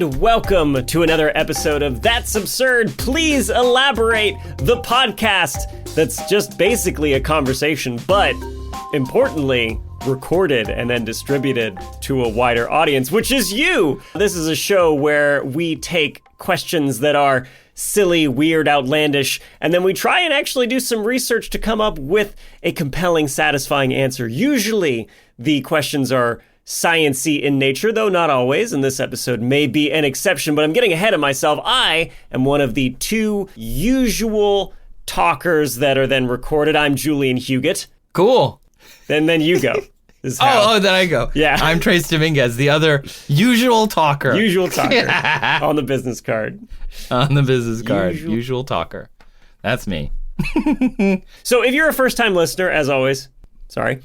and welcome to another episode of That's Absurd, Please Elaborate, the podcast that's just basically a conversation, but importantly, recorded and then distributed to a wider audience, which is you. This is a show where we take questions that are silly, weird, outlandish, and then we try and actually do some research to come up with a compelling, satisfying answer. Usually, the questions are science-y in nature, though not always, and this episode may be an exception, but I'm getting ahead of myself. I am one of the two usual talkers that are then recorded. I'm Julian Huguet. Cool. And then you go. Then I go. Yeah. I'm Trace Dominguez, the other usual talker. Usual talker. On the business card. On the business card. Usual talker. That's me. So if you're a first-time listener, as always, sorry.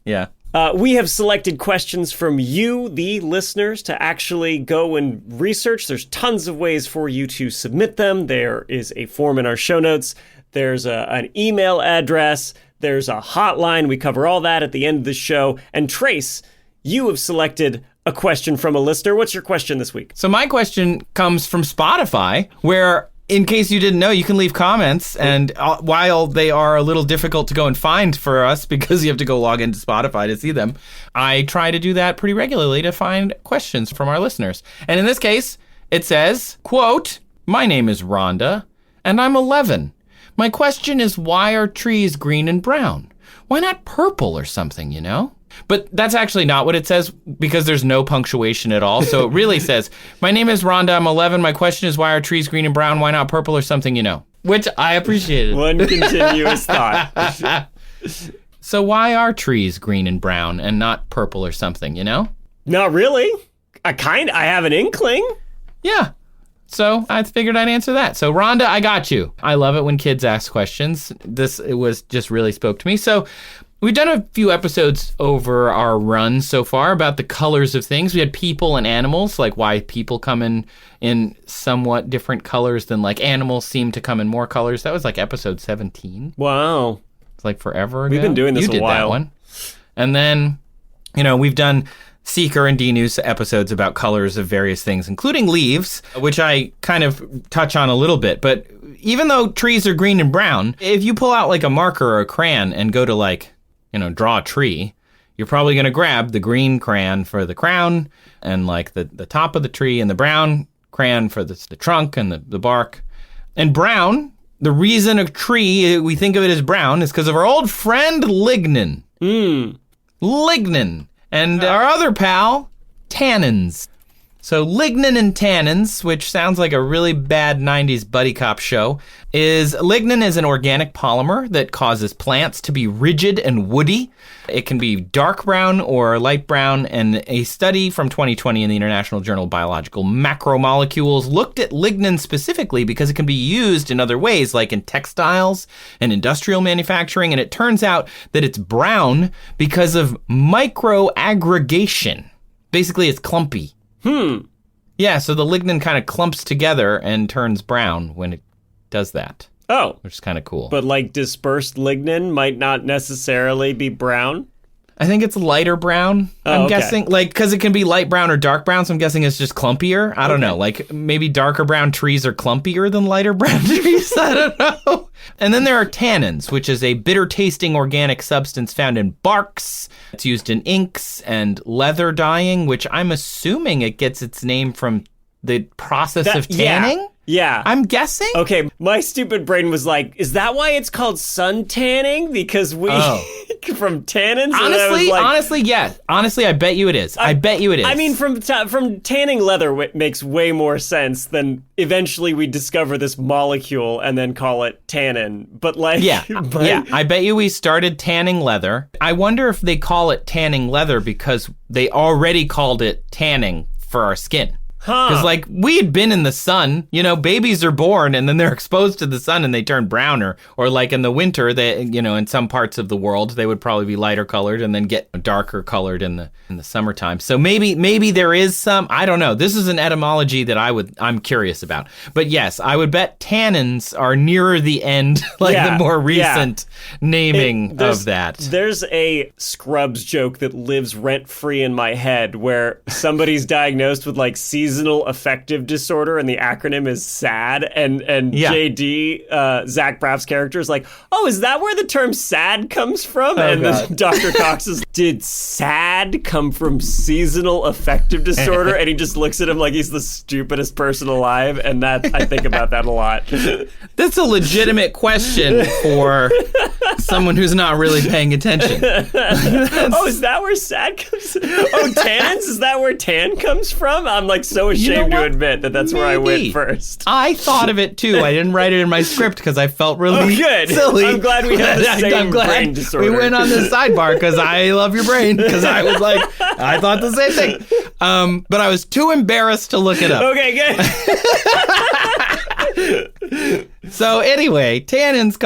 Yeah. We have selected questions from you, the listeners, to actually go and research. There's tons of ways for you to submit them. There is a form in our show notes. There's an email address. There's a hotline. We cover all that at the end of the show. And Trace, you have selected a question from a listener. What's your question this week? So my question comes from Spotify, where, in case you didn't know, you can leave comments. And while they are a little difficult to go and find for us because you have to go log into Spotify to see them, I try to do that pretty regularly to find questions from our listeners. And in this case, it says, quote, "My name is Rhonda, and I'm 11. My question is, why are trees green and brown? Why not purple or something, you know?" But that's actually not what it says because there's no punctuation at all. So it really says, "My name is Rhonda, I'm 11. My question is, why are trees green and brown? Why not purple or something, you know?" Which I appreciated. One continuous thought. So why are trees green and brown and not purple or something, you know? Not really. I have an inkling. Yeah. So I figured I'd answer that. So Rhonda, I got you. I love it when kids ask questions. It just really spoke to me. So we've done a few episodes over our run so far about the colors of things. We had people and animals, like why people come in somewhat different colors than like animals seem to come in more colors. That was like episode 17. Wow. It's like forever ago. We've been doing this a while. That one. And then, we've done Seeker and D-News episodes about colors of various things, including leaves, which I kind of touch on a little bit. But even though trees are green and brown, if you pull out like a marker or a crayon and go to draw a tree, you're probably going to grab the green crayon for the crown and like the top of the tree and the brown crayon for the trunk and the bark. And brown, the reason a tree, we think of it as brown, is because of our old friend lignin. Lignin. And our other pal, tannins. So lignin and tannins, which sounds like a really bad 90s buddy cop show, lignin is an organic polymer that causes plants to be rigid and woody. It can be dark brown or light brown, and a study from 2020 in the International Journal of Biological Macromolecules looked at lignin specifically because it can be used in other ways, like in textiles and industrial manufacturing, and it turns out that it's brown because of microaggregation. Basically, it's clumpy. Yeah, so the lignin kind of clumps together and turns brown when it does that. Oh. Which is kind of cool. But like dispersed lignin might not necessarily be brown? I think it's lighter brown, I'm guessing. Like, because it can be light brown or dark brown, so I'm guessing it's just clumpier. I don't know. Like, maybe darker brown trees are clumpier than lighter brown trees. I don't know. And then there are tannins, which is a bitter-tasting organic substance found in barks. It's used in inks and leather dyeing, which I'm assuming it gets its name from the process of tanning. Yeah. I'm guessing? Okay, my stupid brain was like, is that why it's called sun tanning? Because from tannins? Honestly, yeah. Honestly, I bet you it is. I bet you it is. I mean, from tanning leather makes way more sense than eventually we discover this molecule and then call it tannin. But like... Yeah, I bet you we started tanning leather. I wonder if they call it tanning leather because they already called it tanning for our skin. Because, like, we had been in the sun. You know, babies are born and then they're exposed to the sun and they turn browner. Or, like, in the winter, they, you know, in some parts of the world, they would probably be lighter colored and then get darker colored in the summertime. So maybe there is some, I don't know. This is an etymology that I'm curious about. But yes, I would bet tannins are nearer the end, like the more recent naming of that. There's a Scrubs joke that lives rent-free in my head where somebody's diagnosed with, like, seasonal affective disorder, and the acronym is SAD, and JD, Zach Braff's character, is like, oh, is that where the term SAD comes from? And then Dr. Cox is, did SAD come from seasonal affective disorder? And he just looks at him like he's the stupidest person alive, and that I think about that a lot. That's a legitimate question for someone who's not really paying attention. Oh, is that where SAD comes from? Oh, tannins? Is that where tan comes from? I'm like so ashamed to admit that that's where I went first. I thought of it too. I didn't write it in my script because I felt really silly. I'm glad we have the same brain disorder. We went on this sidebar because I love your brain, because I was like, I thought the same thing. But I was too embarrassed to look it up. Okay, good. So anyway, tannins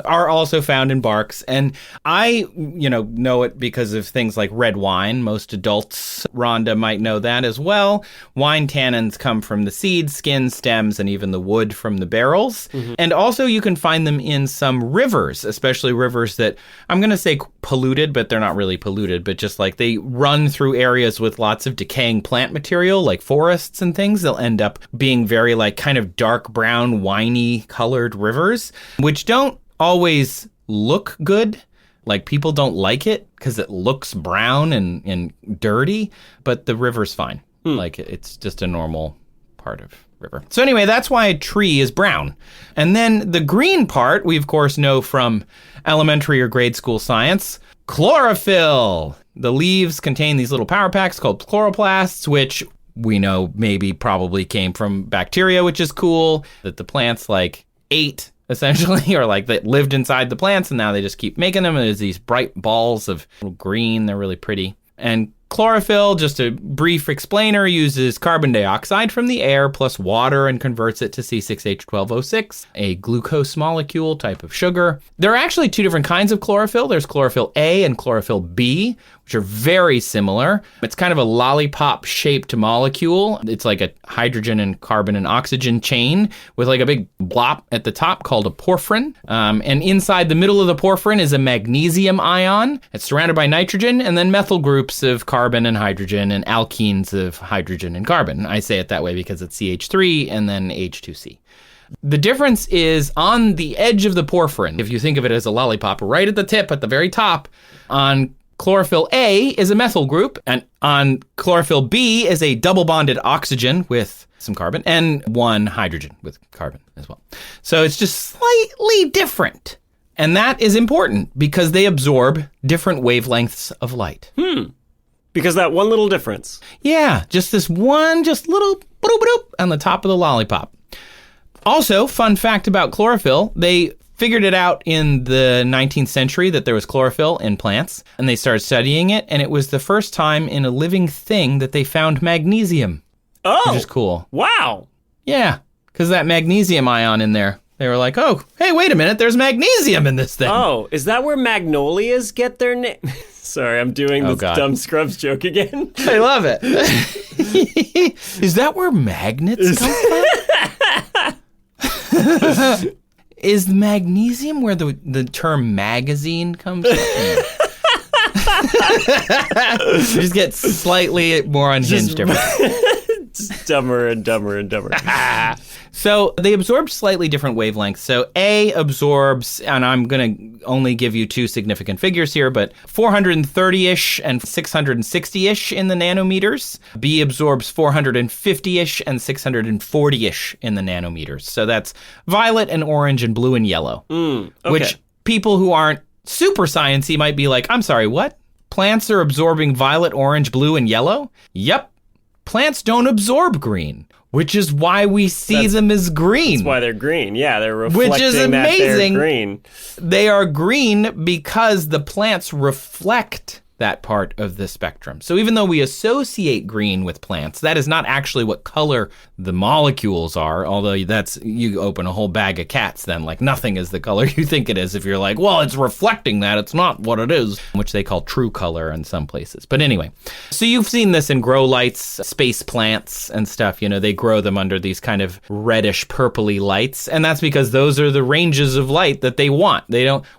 are also found in barks. And I, know it because of things like red wine. Most adults, Rhonda might know that as well. Wine tannins come from the seeds, skins, stems, and even the wood from the barrels. Mm-hmm. And also you can find them in some rivers, especially rivers that I'm going to say polluted, but they're not really polluted, but just like they run through areas with lots of decaying plant material, like forests and things. They'll end up being very like kind of dark brown, winey colored rivers, which don't always look good. Like people don't like it because it looks brown and dirty, but the river's fine. Like it's just a normal part of river. So anyway, that's why a tree is brown. And then the green part, we of course know from elementary or grade school science, chlorophyll. The leaves contain these little power packs called chloroplasts, which we know maybe probably came from bacteria, which is cool, that the plants like ate essentially, or like that lived inside the plants, and now they just keep making them. And there's these bright balls of green. They're really pretty. And chlorophyll, just a brief explainer, uses carbon dioxide from the air plus water and converts it to C6H12O6, a glucose molecule type of sugar. There are actually two different kinds of chlorophyll. There's chlorophyll A and chlorophyll B, which are very similar. It's kind of a lollipop-shaped molecule. It's like a hydrogen and carbon and oxygen chain with like a big blop at the top called a porphyrin. And inside the middle of the porphyrin is a magnesium ion. It's surrounded by nitrogen and then methyl groups of carbon and hydrogen and alkenes of hydrogen and carbon. I say it that way because it's CH3 and then H2C. The difference is on the edge of the porphyrin. If you think of it as a lollipop, right at the tip, at the very top, on chlorophyll A is a methyl group, and on chlorophyll B is a double bonded oxygen with some carbon and one hydrogen with carbon as well. So it's just slightly different. And that is important because they absorb different wavelengths of light. Because that one little difference. Yeah, just this one, just little boop on the top of the lollipop. Also, fun fact about chlorophyll, they figured it out in the 19th century that there was chlorophyll in plants, and they started studying it, and it was the first time in a living thing that they found magnesium. Oh! Which is cool. Wow! Yeah, because that magnesium ion in there. They were like, oh, hey, wait a minute, there's magnesium in this thing. Oh, is that where magnolias get their name? Sorry, I'm doing this dumb Scrubs joke again. I love it. Is that where magnets come from? Is magnesium where the term magazine comes from? Just get slightly more unhinged. Just dumber and dumber and dumber. So they absorb slightly different wavelengths. So A absorbs, and I'm going to only give you two significant figures here, but 430-ish and 660-ish in the nanometers. B absorbs 450-ish and 640-ish in the nanometers. So that's violet and orange and blue and yellow. Okay. Which people who aren't super sciencey might be like, I'm sorry, what? Plants are absorbing violet, orange, blue, and yellow? Yep. Plants don't absorb green, which is why we see them as green. That's why they're green. Yeah, they're reflecting which is amazing. That they're green. They are green because the plants reflect that part of the spectrum. So even though we associate green with plants, that is not actually what color the molecules are, although that's, you open a whole bag of cats then, like nothing is the color you think it is if you're like, well, it's reflecting that, it's not what it is, which they call true color in some places. But anyway, so you've seen this in grow lights, space plants and stuff, they grow them under these kind of reddish purpley lights, and that's because those are the ranges of light that they want.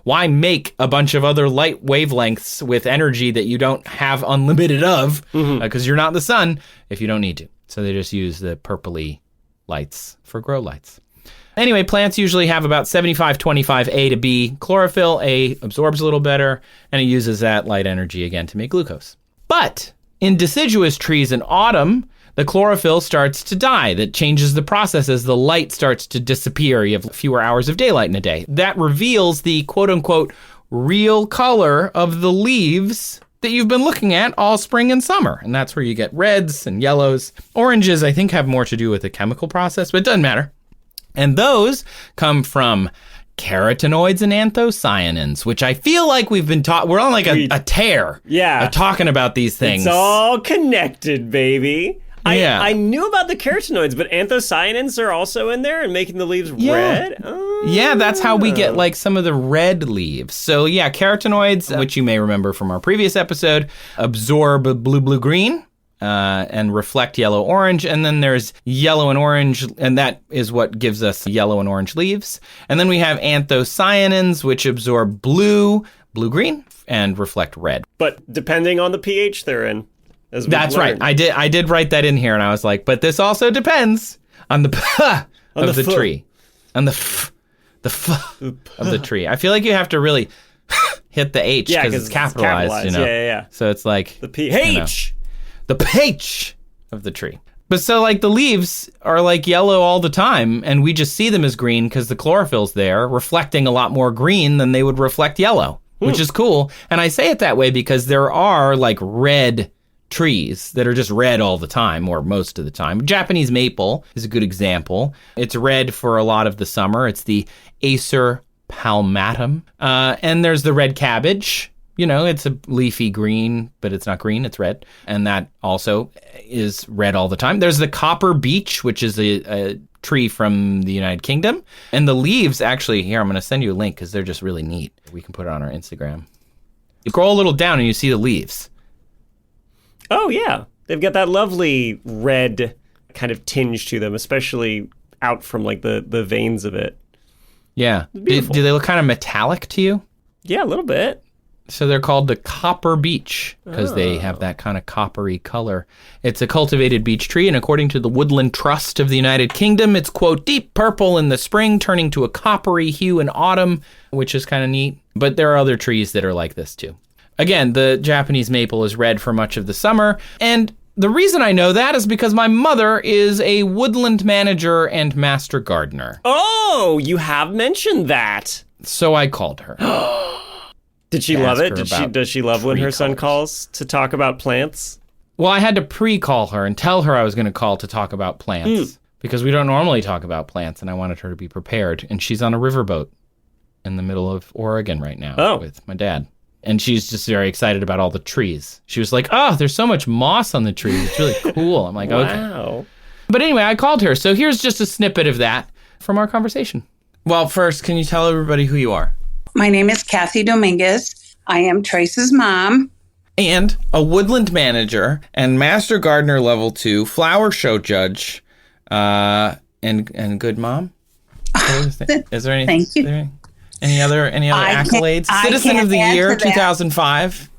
Why make a bunch of other light wavelengths with energy that you don't have unlimited of, because you're not the sun, if you don't need to. So they just use the purpley lights for grow lights. Anyway, plants usually have about 75-25 A to B chlorophyll. A absorbs a little better, and it uses that light energy again to make glucose. But in deciduous trees in autumn, the chlorophyll starts to die. That changes the process as the light starts to disappear. You have fewer hours of daylight in a day. That reveals the quote-unquote real color of the leaves that you've been looking at all spring and summer. And that's where you get reds and yellows. Oranges, I think, have more to do with the chemical process, but it doesn't matter. And those come from carotenoids and anthocyanins, which I feel like we've been taught. We're on like a tear. Yeah. Talking about these things. It's all connected, baby. Yeah. I knew about the carotenoids, but anthocyanins are also in there and making the leaves red? Yeah, that's how we get like some of the red leaves. So yeah, carotenoids, which you may remember from our previous episode, absorb blue-green and reflect yellow-orange. And then there's yellow and orange, and that is what gives us yellow and orange leaves. And then we have anthocyanins, which absorb blue-green, and reflect red. But depending on the pH they're in. That's right. I did write that in here, and I was like, but this also depends on the of the tree, on the f of the tree. I feel like you have to really hit the H because it's capitalized, Yeah. So it's like the pH, the pH of the tree. But so like the leaves are like yellow all the time, and we just see them as green because the chlorophyll's there, reflecting a lot more green than they would reflect yellow, which is cool. And I say it that way because there are like red trees that are just red all the time, or most of the time. Japanese maple is a good example. It's red for a lot of the summer. It's the Acer palmatum. And there's the red cabbage. It's a leafy green, but it's not green, it's red. And that also is red all the time. There's the copper beech, which is a tree from the United Kingdom. And the leaves, actually, here, I'm going to send you a link because they're just really neat. We can put it on our Instagram. You scroll a little down and you see the leaves. Oh, yeah. They've got that lovely red kind of tinge to them, especially out from like the veins of it. Yeah. Do they look kind of metallic to you? Yeah, a little bit. So they're called the copper beech because they have that kind of coppery color. It's a cultivated beech tree, and according to the Woodland Trust of the United Kingdom, it's, quote, deep purple in the spring, turning to a coppery hue in autumn, which is kind of neat. But there are other trees that are like this too. Again, the Japanese maple is red for much of the summer, and the reason I know that is because my mother is a woodland manager and master gardener. Oh, you have mentioned that. So I called her. Did she love it? Does she love when her son calls to talk about plants? Well, I had to pre-call her and tell her I was going to call to talk about plants because we don't normally talk about plants, and I wanted her to be prepared. And she's on a riverboat in the middle of Oregon right now with my dad. And she's just very excited about all the trees. She was like, oh, there's so much moss on the trees. It's really cool. I'm like, okay. Wow. But anyway, I called her. So here's just a snippet of that from our conversation. Well, first, can you tell everybody who you are? My name is Kathy Dominguez. I am Trace's mom. And a woodland manager and master gardener level 2, flower show judge, and good mom. Is there anything? Thank you. Any other accolades? Citizen of the Year 2005.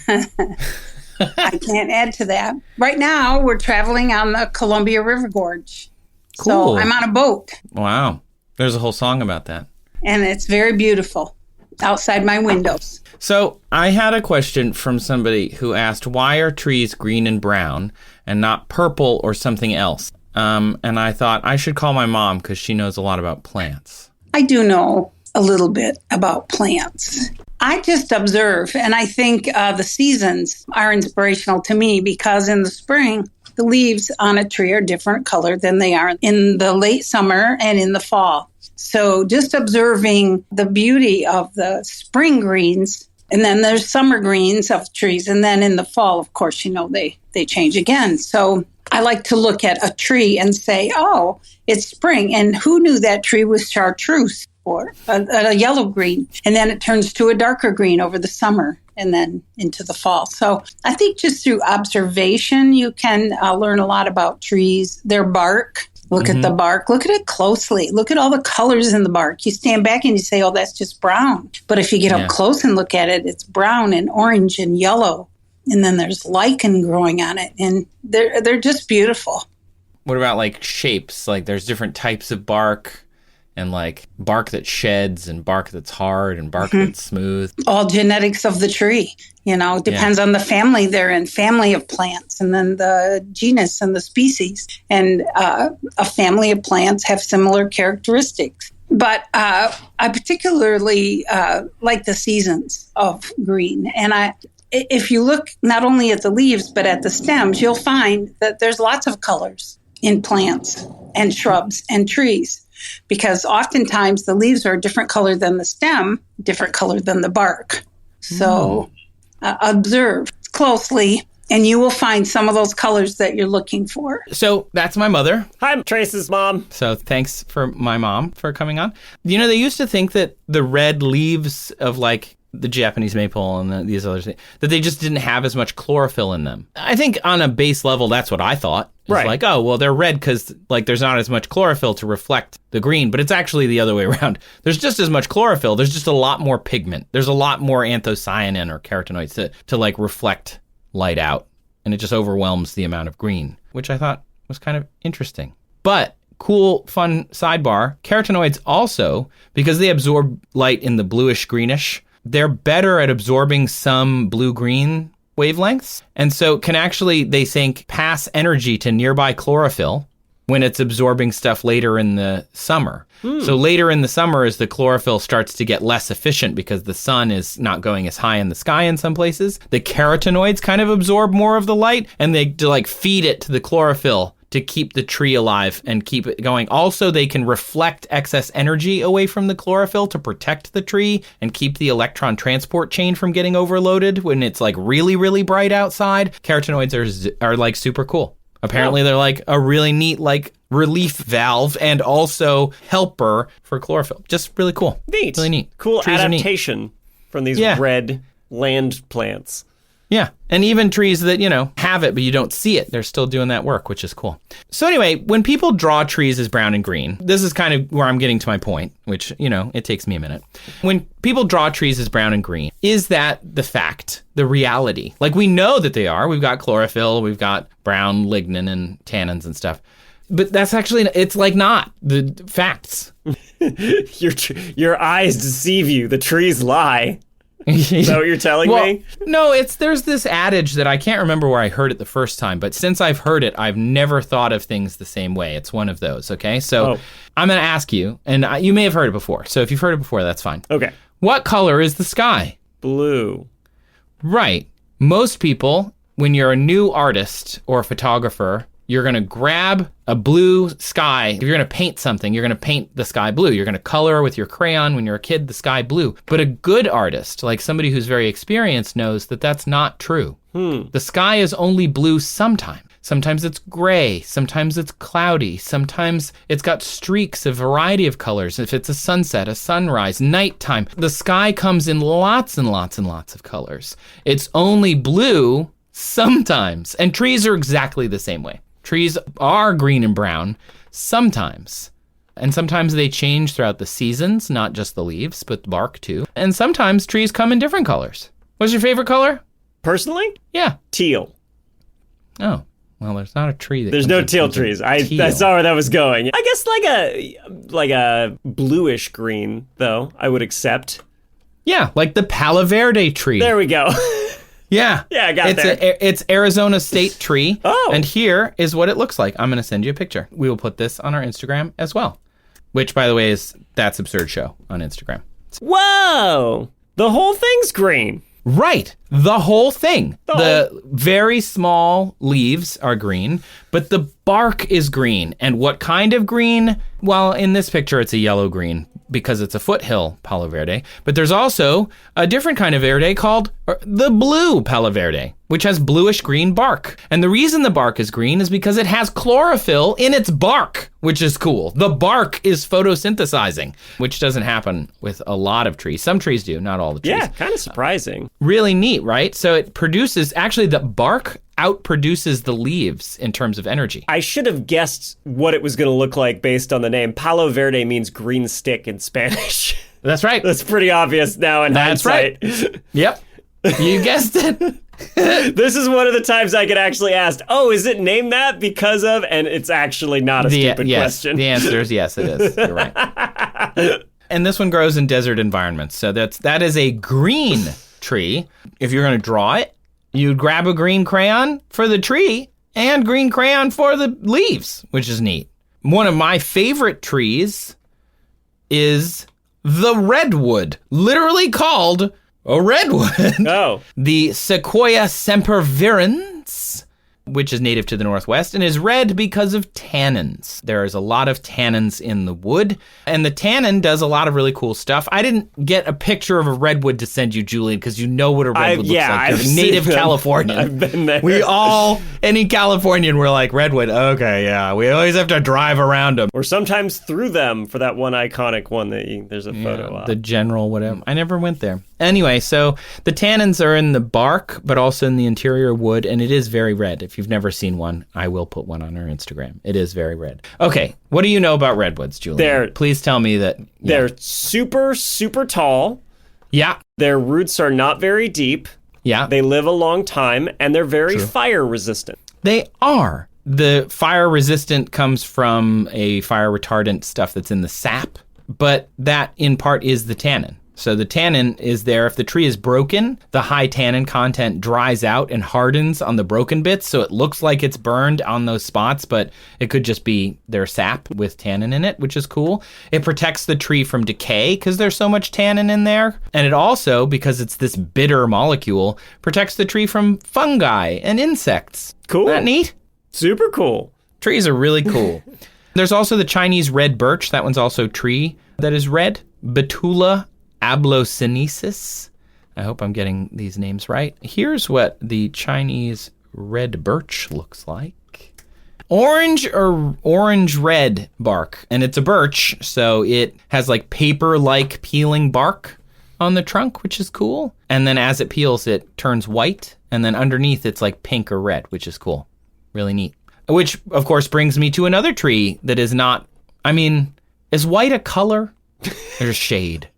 I can't add to that. Right now, we're traveling on the Columbia River Gorge. Cool. So I'm on a boat. Wow. There's a whole song about that. And it's very beautiful outside my windows. So I had a question from somebody who asked, why are trees green and brown and not purple or something else? And I thought I should call my mom because she knows a lot about plants. I do know a little bit about plants. I just observe, and I think the seasons are inspirational to me because in the spring, the leaves on a tree are different color than they are in the late summer and in the fall. So just observing the beauty of the spring greens And then there's summer greens of trees. And then in the fall, of course, they change again. So I like to look at a tree and say, oh, it's spring. And who knew that tree was chartreuse or a yellow green? And then it turns to a darker green over the summer and then into the fall. So I think just through observation, you can learn a lot about trees, their bark. Look at the bark. Look at it closely. Look at all the colors in the bark. You stand back and you say, oh, that's just brown. But if you get up close and look at it, it's brown and orange and yellow. And then there's lichen growing on it. And they're just beautiful. What about like shapes? Like there's different types of bark and like bark that sheds and bark that's hard and bark that's smooth. All genetics of the tree. Depends on the family they're in, family of plants, and then the genus and the species. And a family of plants have similar characteristics. But I particularly like the seasons of green. And if you look not only at the leaves, but at the stems, you'll find that there's lots of colors in plants and shrubs and trees. Because oftentimes the leaves are a different color than the stem, different color than the bark. So observe closely, and you will find some of those colors that you're looking for. So that's my mother. Hi, I'm Trace's mom. So thanks for my mom for coming on. They used to think that the red leaves of like the Japanese maple and these other things, that they just didn't have as much chlorophyll in them. I think on a base level, that's what I thought. It's right. Like, oh, well, they're red because like there's not as much chlorophyll to reflect the green, but it's actually the other way around. There's just as much chlorophyll. There's just a lot more pigment. There's a lot more anthocyanin or carotenoids to like reflect light out. And it just overwhelms the amount of green, which I thought was kind of interesting. But cool, fun sidebar, carotenoids also, because they absorb light in the bluish greenish, they're better at absorbing some blue-green wavelengths. And so can actually, they think, pass energy to nearby chlorophyll when it's absorbing stuff later in the summer. So later in the summer, as the chlorophyll starts to get less efficient because the sun is not going as high in the sky in some places, the carotenoids kind of absorb more of the light and they like feed it to the chlorophyll to keep the tree alive and keep it going. Also, they can reflect excess energy away from the chlorophyll to protect the tree and keep the electron transport chain from getting overloaded when it's like really, really bright outside. Carotenoids are like super cool. Apparently, they're like a really neat like relief valve and also helper for chlorophyll. Just really cool. Neat. Really neat. Cool Trees adaptation from these red land plants. Yeah. And even trees that, have it, but you don't see it, they're still doing that work, which is cool. So anyway, when people draw trees as brown and green, this is kind of where I'm getting to my point, which, it takes me a minute. When people draw trees as brown and green, is that the fact, the reality? Like we know that they are. We've got chlorophyll, we've got brown lignin and tannins and stuff. But that's actually, it's like not the facts. Your eyes deceive you. The trees lie. Is that what you're telling me? No, there's this adage that I can't remember where I heard it the first time, but since I've heard it, I've never thought of things the same way. It's one of those, okay? So I'm going to ask you, and you may have heard it before. So if you've heard it before, that's fine. Okay. What color is the sky? Blue. Right. Most people, when you're a new artist or a photographer, you're going to grab a blue sky. If you're going to paint something, you're going to paint the sky blue. You're going to color with your crayon when you're a kid the sky blue. But a good artist, like somebody who's very experienced, knows that that's not true. The sky is only blue sometimes. Sometimes it's gray. Sometimes it's cloudy. Sometimes it's got streaks, a variety of colors. If it's a sunset, a sunrise, nighttime. The sky comes in lots and lots and lots of colors. It's only blue sometimes. And trees are exactly the same way. Trees are green and brown sometimes. And sometimes they change throughout the seasons, not just the leaves, but the bark too. And sometimes trees come in different colors. What's your favorite color? Personally? Yeah. Teal. Oh, well, there's not a tree that There's no teal trees. I saw where that was going. I guess like a bluish green, though, I would accept. Yeah, like the Palo Verde tree. There we go. Yeah. Yeah, I got there. It's Arizona State tree. Oh. And here is what it looks like. I'm going to send you a picture. We will put this on our Instagram as well. Which, by the way, is That's Absurd Show on Instagram. Whoa! The whole thing's green. Right. The whole thing. The very small leaves are green, but the bark is green. And what kind of green? Well, in this picture, it's a yellow green because it's a foothill Palo Verde. But there's also a different kind of verde called the blue Palo Verde, which has bluish green bark. And the reason the bark is green is because it has chlorophyll in its bark, which is cool. The bark is photosynthesizing, which doesn't happen with a lot of trees. Some trees do, not all the trees. Yeah, kind of surprising. Really neat, right? So it produces, actually the bark outproduces the leaves in terms of energy. I should have guessed what it was going to look like based on the name. Palo Verde means green stick in Spanish. That's right. That's pretty obvious now in hindsight. Right. Yep. You guessed it. This is one of the times I get actually asked, oh, is it named that because of? And it's actually not a stupid question. The answer is yes, it is. You're right. And this one grows in desert environments. So that is a green tree. If you're going to draw it, you'd grab a green crayon for the tree and green crayon for the leaves, which is neat. One of my favorite trees is the redwood, literally called a redwood. Oh. The Sequoia sempervirens, which is native to the Northwest and is red because of tannins. There is a lot of tannins in the wood, and the tannin does a lot of really cool stuff. I didn't get a picture of a redwood to send you, Julian, because you know what a redwood looks like. You're native Californian. I've been there. Any Californian, we're like, redwood, okay, yeah. We always have to drive around them. Or sometimes through them for that one iconic one that there's a photo of. The general whatever. I never went there. Anyway, so the tannins are in the bark, but also in the interior wood, and it is very red. If you've never seen one, I will put one on our Instagram. It is very red. Okay, what do you know about redwoods, Julian? Please tell me that. They're super, super tall. Yeah. Their roots are not very deep. Yeah. They live a long time, and they're very fire resistant. They are. The fire resistant comes from a fire retardant stuff that's in the sap, but that in part is the tannin. So the tannin is there. If the tree is broken, the high tannin content dries out and hardens on the broken bits, so it looks like it's burned on those spots, but it could just be their sap with tannin in it, which is cool. It protects the tree from decay because there's so much tannin in there. And it also, because it's this bitter molecule, protects the tree from fungi and insects. Cool. Isn't that neat? Super cool. Trees are really cool. There's also the Chinese red birch. That one's also tree that is red. Betula ablosinensis. I hope I'm getting these names right. Here's what the Chinese red birch looks like. Orange or orange-red bark. And it's a birch, so it has like paper-like peeling bark on the trunk, which is cool. And then as it peels, it turns white. And then underneath, it's like pink or red, which is cool. Really neat. Which, of course, brings me to another tree that is not... I mean, is white a color? There's a shade.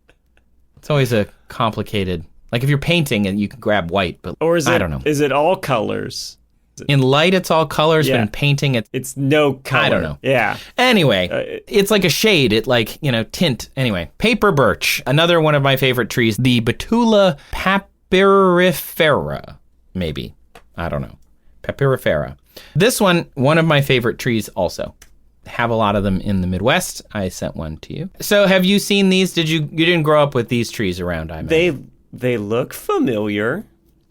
It's always a complicated... Like, if you're painting and you can grab white, but I don't know. Is it all colors? In light, it's all colors, but in painting, it's no color. I don't know. Yeah. Anyway, it's like a shade. It tint. Anyway, paper birch, another one of my favorite trees, the Betula papyrifera, maybe. I don't know. Papyrifera. This one of my favorite trees also. Have a lot of them in the Midwest. I sent one to you. So have you seen these? You didn't grow up with these trees around, I imagine. They look familiar.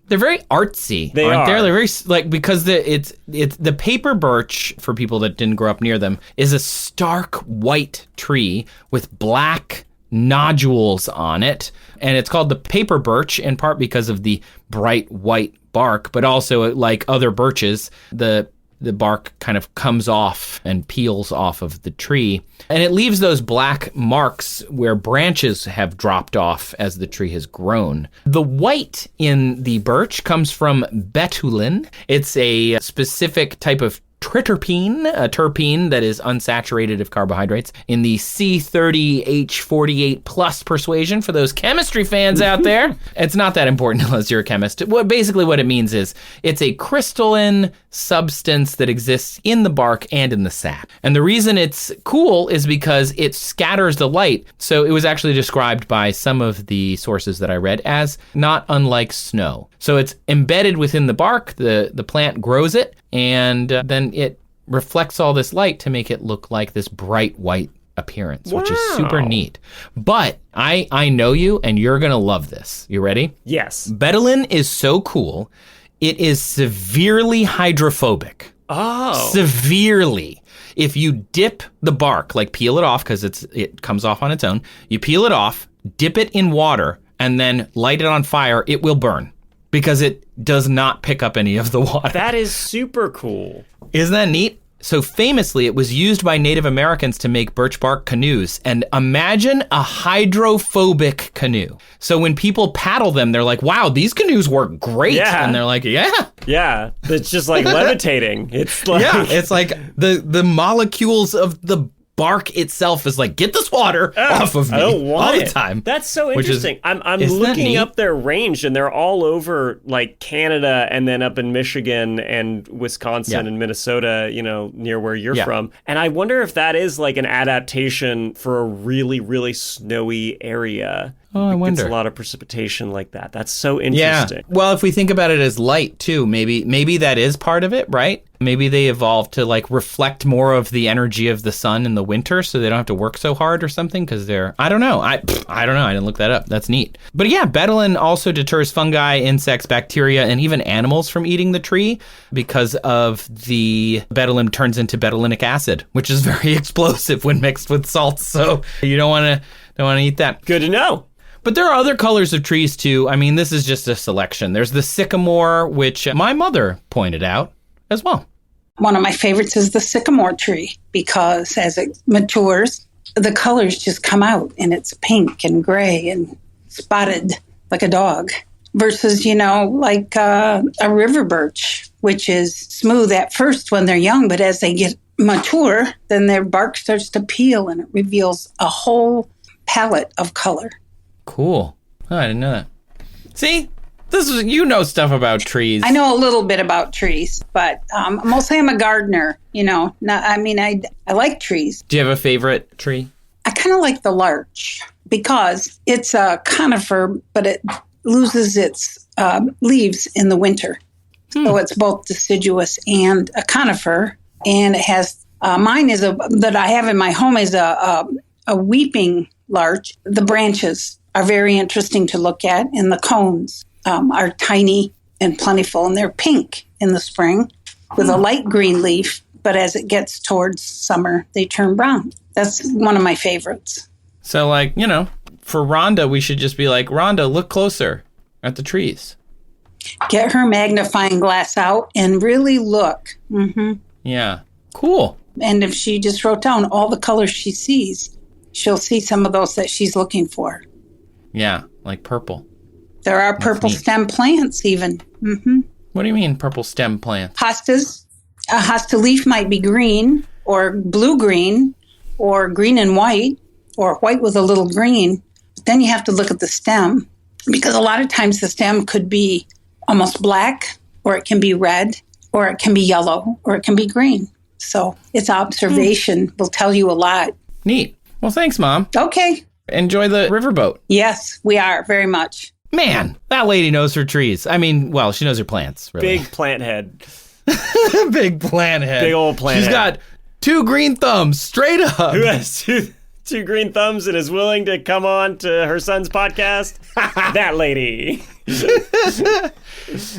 They're very artsy, aren't they? They're very because it's the paper birch, for people that didn't grow up near them, is a stark white tree with black nodules on it, and it's called the paper birch in part because of the bright white bark, but also like other birches, the bark kind of comes off and peels off of the tree, and it leaves those black marks where branches have dropped off as the tree has grown. The white in the birch comes from betulin. It's a specific type of triterpene, a terpene that is unsaturated of carbohydrates, in the C30H48 plus persuasion for those chemistry fans out there. It's not that important unless you're a chemist. Basically what it means is it's a crystalline substance that exists in the bark and in the sap. And the reason it's cool is because it scatters the light. So it was actually described by some of the sources that I read as not unlike snow. So it's embedded within the bark, the plant grows it, and then it reflects all this light to make it look like this bright white appearance, which is super neat. But I know you, and you're going to love this. You ready? Yes. Betulin is so cool. It is severely hydrophobic. Oh. Severely. If you dip the bark, like peel it off because it comes off on its own, you peel it off, dip it in water, and then light it on fire, it will burn because it does not pick up any of the water. That is super cool. Isn't that neat? So famously, it was used by Native Americans to make birch bark canoes. And imagine a hydrophobic canoe. So when people paddle them, they're like, wow, these canoes work great. Yeah. And they're like, yeah. Yeah. It's just like levitating. It's like... Yeah, it's like the molecules of the bark itself is like, get this water off of me I don't want all it. the time. That's so interesting. I'm isn't that looking neat? up their range, and they're all over like Canada and then up in Michigan and Wisconsin and Minnesota, near where you're from. And I wonder if that is like an adaptation for a really, really snowy area. Oh, I wonder. It's a lot of precipitation like that. That's so interesting. Yeah. Well, if we think about it as light too, maybe that is part of it, right? Maybe they evolved to like reflect more of the energy of the sun in the winter so they don't have to work so hard or something because I don't know. I don't know. I didn't look that up. That's neat. But yeah, betulin also deters fungi, insects, bacteria, and even animals from eating the tree because of the betulin turns into betulinic acid, which is very explosive when mixed with salt. So you don't want to eat that. Good to know. But there are other colors of trees too. I mean, this is just a selection. There's the sycamore, which my mother pointed out as well. One of my favorites is the sycamore tree because as it matures, the colors just come out and it's pink and gray and spotted like a dog versus, like a river birch, which is smooth at first when they're young, but as they get mature, then their bark starts to peel and it reveals a whole palette of color. Cool. Oh, I didn't know that. See? You know stuff about trees. I know a little bit about trees, but mostly I'm a gardener, I like trees. Do you have a favorite tree? I kind of like the larch because it's a conifer, but it loses its leaves in the winter. So it's both deciduous and a conifer. And it has, mine that I have in my home is a weeping larch. The branches are very interesting to look at, and the cones are tiny and plentiful, and they're pink in the spring with a light green leaf, but as it gets towards summer, they turn brown. That's one of my favorites. So, for Rhonda, we should just be like, Rhonda, look closer at the trees. Get her magnifying glass out and really look. Mm-hmm. Yeah. Cool. And if she just wrote down all the colors she sees, she'll see some of those that she's looking for. Yeah, like purple. There are purple stem plants even. Mm-hmm. What do you mean purple stem plants? Hostas. A hosta leaf might be green or blue-green or green and white or white with a little green. But then you have to look at the stem because a lot of times the stem could be almost black or it can be red or it can be yellow or it can be green. So its observation will tell you a lot. Neat. Well, thanks, Mom. Okay. Enjoy the riverboat. Yes, we are very much. Man, that lady knows her trees. I mean, well, she knows her plants, really. Big plant head. Big plant head. Big old plant She's head. got 2 green thumbs, straight up. Who has two green thumbs and is willing to come on to her son's podcast? That lady.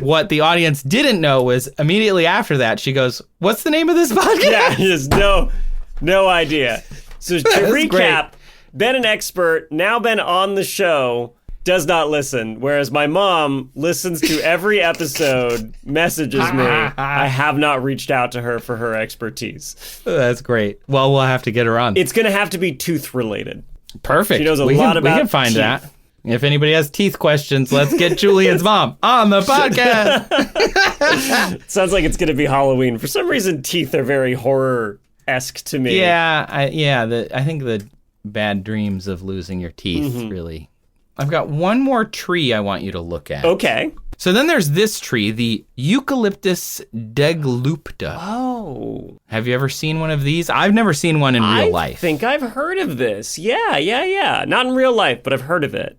What the audience didn't know was immediately after that, she goes, what's the name of this podcast? Yeah, he has no idea. So to recap, been an expert, now been on the show, does not listen. Whereas my mom listens to every episode, messages me. I have not reached out to her for her expertise. That's great. Well, we'll have to get her on. It's going to have to be tooth related. Perfect. She knows a lot about We can find teeth. that. If anybody has teeth questions, let's get Julian's mom on the podcast. Sounds like it's going to be Halloween. For some reason, teeth are very horror-esque to me. Yeah, I think the bad dreams of losing your teeth really. I've got one more tree I want you to look at. Okay. So then there's this tree, the Eucalyptus deglupta. Oh. Have you ever seen one of these? I've never seen one in real life. I think I've heard of this. Yeah. Not in real life, but I've heard of it.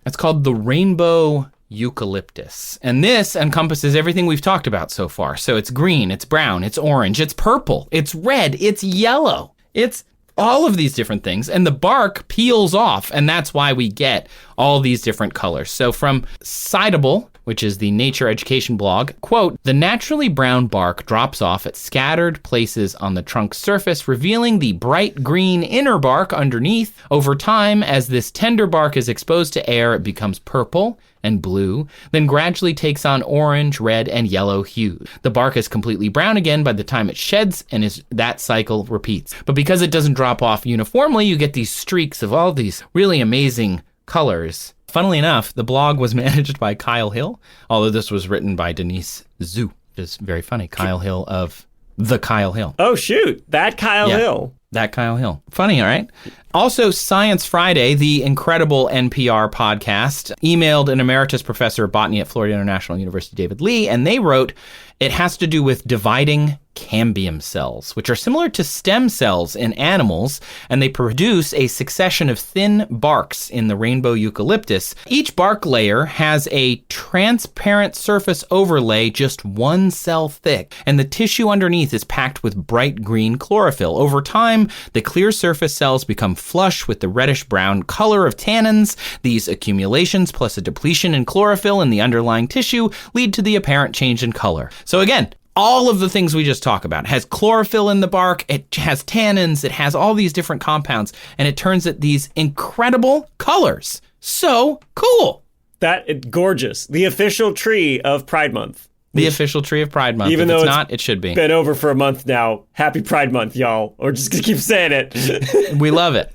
It's called the rainbow eucalyptus. And this encompasses everything we've talked about so far. So it's green, it's brown, it's orange, it's purple, it's red, it's yellow. It's all of these different things, and the bark peels off, and that's why we get all these different colors. So from Citable, which is the Nature Education blog, quote, "The naturally brown bark drops off at scattered places on the trunk's surface, revealing the bright green inner bark underneath. Over time, as this tender bark is exposed to air, it becomes purple and blue, then gradually takes on orange, red, and yellow hues. The bark is completely brown again by the time it sheds, and that cycle repeats. But because it doesn't drop off uniformly, you get these streaks of all these really amazing colors." Funnily enough, the blog was managed by Kyle Hill, although this was written by Denise Zhu, which is very funny. Kyle Hill of The Kyle Hill. Oh, shoot. That Kyle Hill. That Kyle Hill. Funny, all right? Also, Science Friday, the incredible NPR podcast, emailed an emeritus professor of botany at Florida International University, David Lee, and they wrote, it has to do with dividing cambium cells, which are similar to stem cells in animals, and they produce a succession of thin barks in the rainbow eucalyptus. Each bark layer has a transparent surface overlay just one cell thick, and the tissue underneath is packed with bright green chlorophyll. Over time, the clear surface cells become flush with the reddish-brown color of tannins. These accumulations plus a depletion in chlorophyll in the underlying tissue lead to the apparent change in color. So again, all of the things we just talked about. It has chlorophyll in the bark, it has tannins, it has all these different compounds, and it turns out these incredible colors. So cool. Gorgeous. The official tree of Pride Month. The official tree of Pride Month. Even if though it's not, it should be. Been over for a month now. Happy Pride Month, y'all. Or just gonna keep saying it. We love it.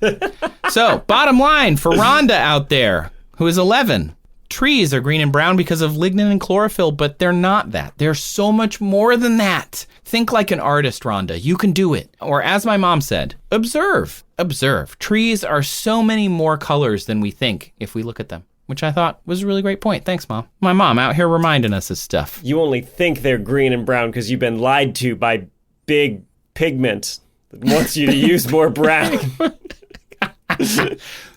So, bottom line for Rhonda out there, who is 11. Trees are green and brown because of lignin and chlorophyll, but they're not that. They're so much more than that. Think like an artist, Rhonda. You can do it. Or as my mom said, observe. Observe. Trees are so many more colors than we think if we look at them, which I thought was a really great point. Thanks, Mom. My mom out here reminding us of stuff. You only think they're green and brown because you've been lied to by big pigment that wants you to use more brown.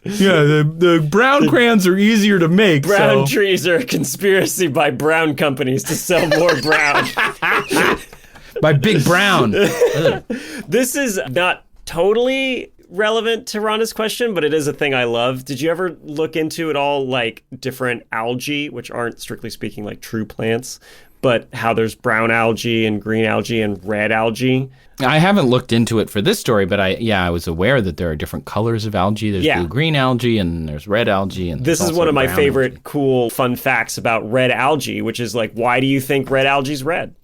Yeah, the brown crayons are easier to make. Brown trees are a conspiracy by brown companies to sell more brown. By Big Brown. This is not totally relevant to Rhonda's question, but it is a thing I love. Did you ever look into at all, like, different algae, which aren't strictly speaking like true plants, but how there's brown algae and green algae and red algae? I haven't looked into it for this story, but I was aware that there are different colors of algae. There's blue-green algae and there's red algae. And this is one of my favorite cool fun facts about red algae, which is like, why do you think red algae's red?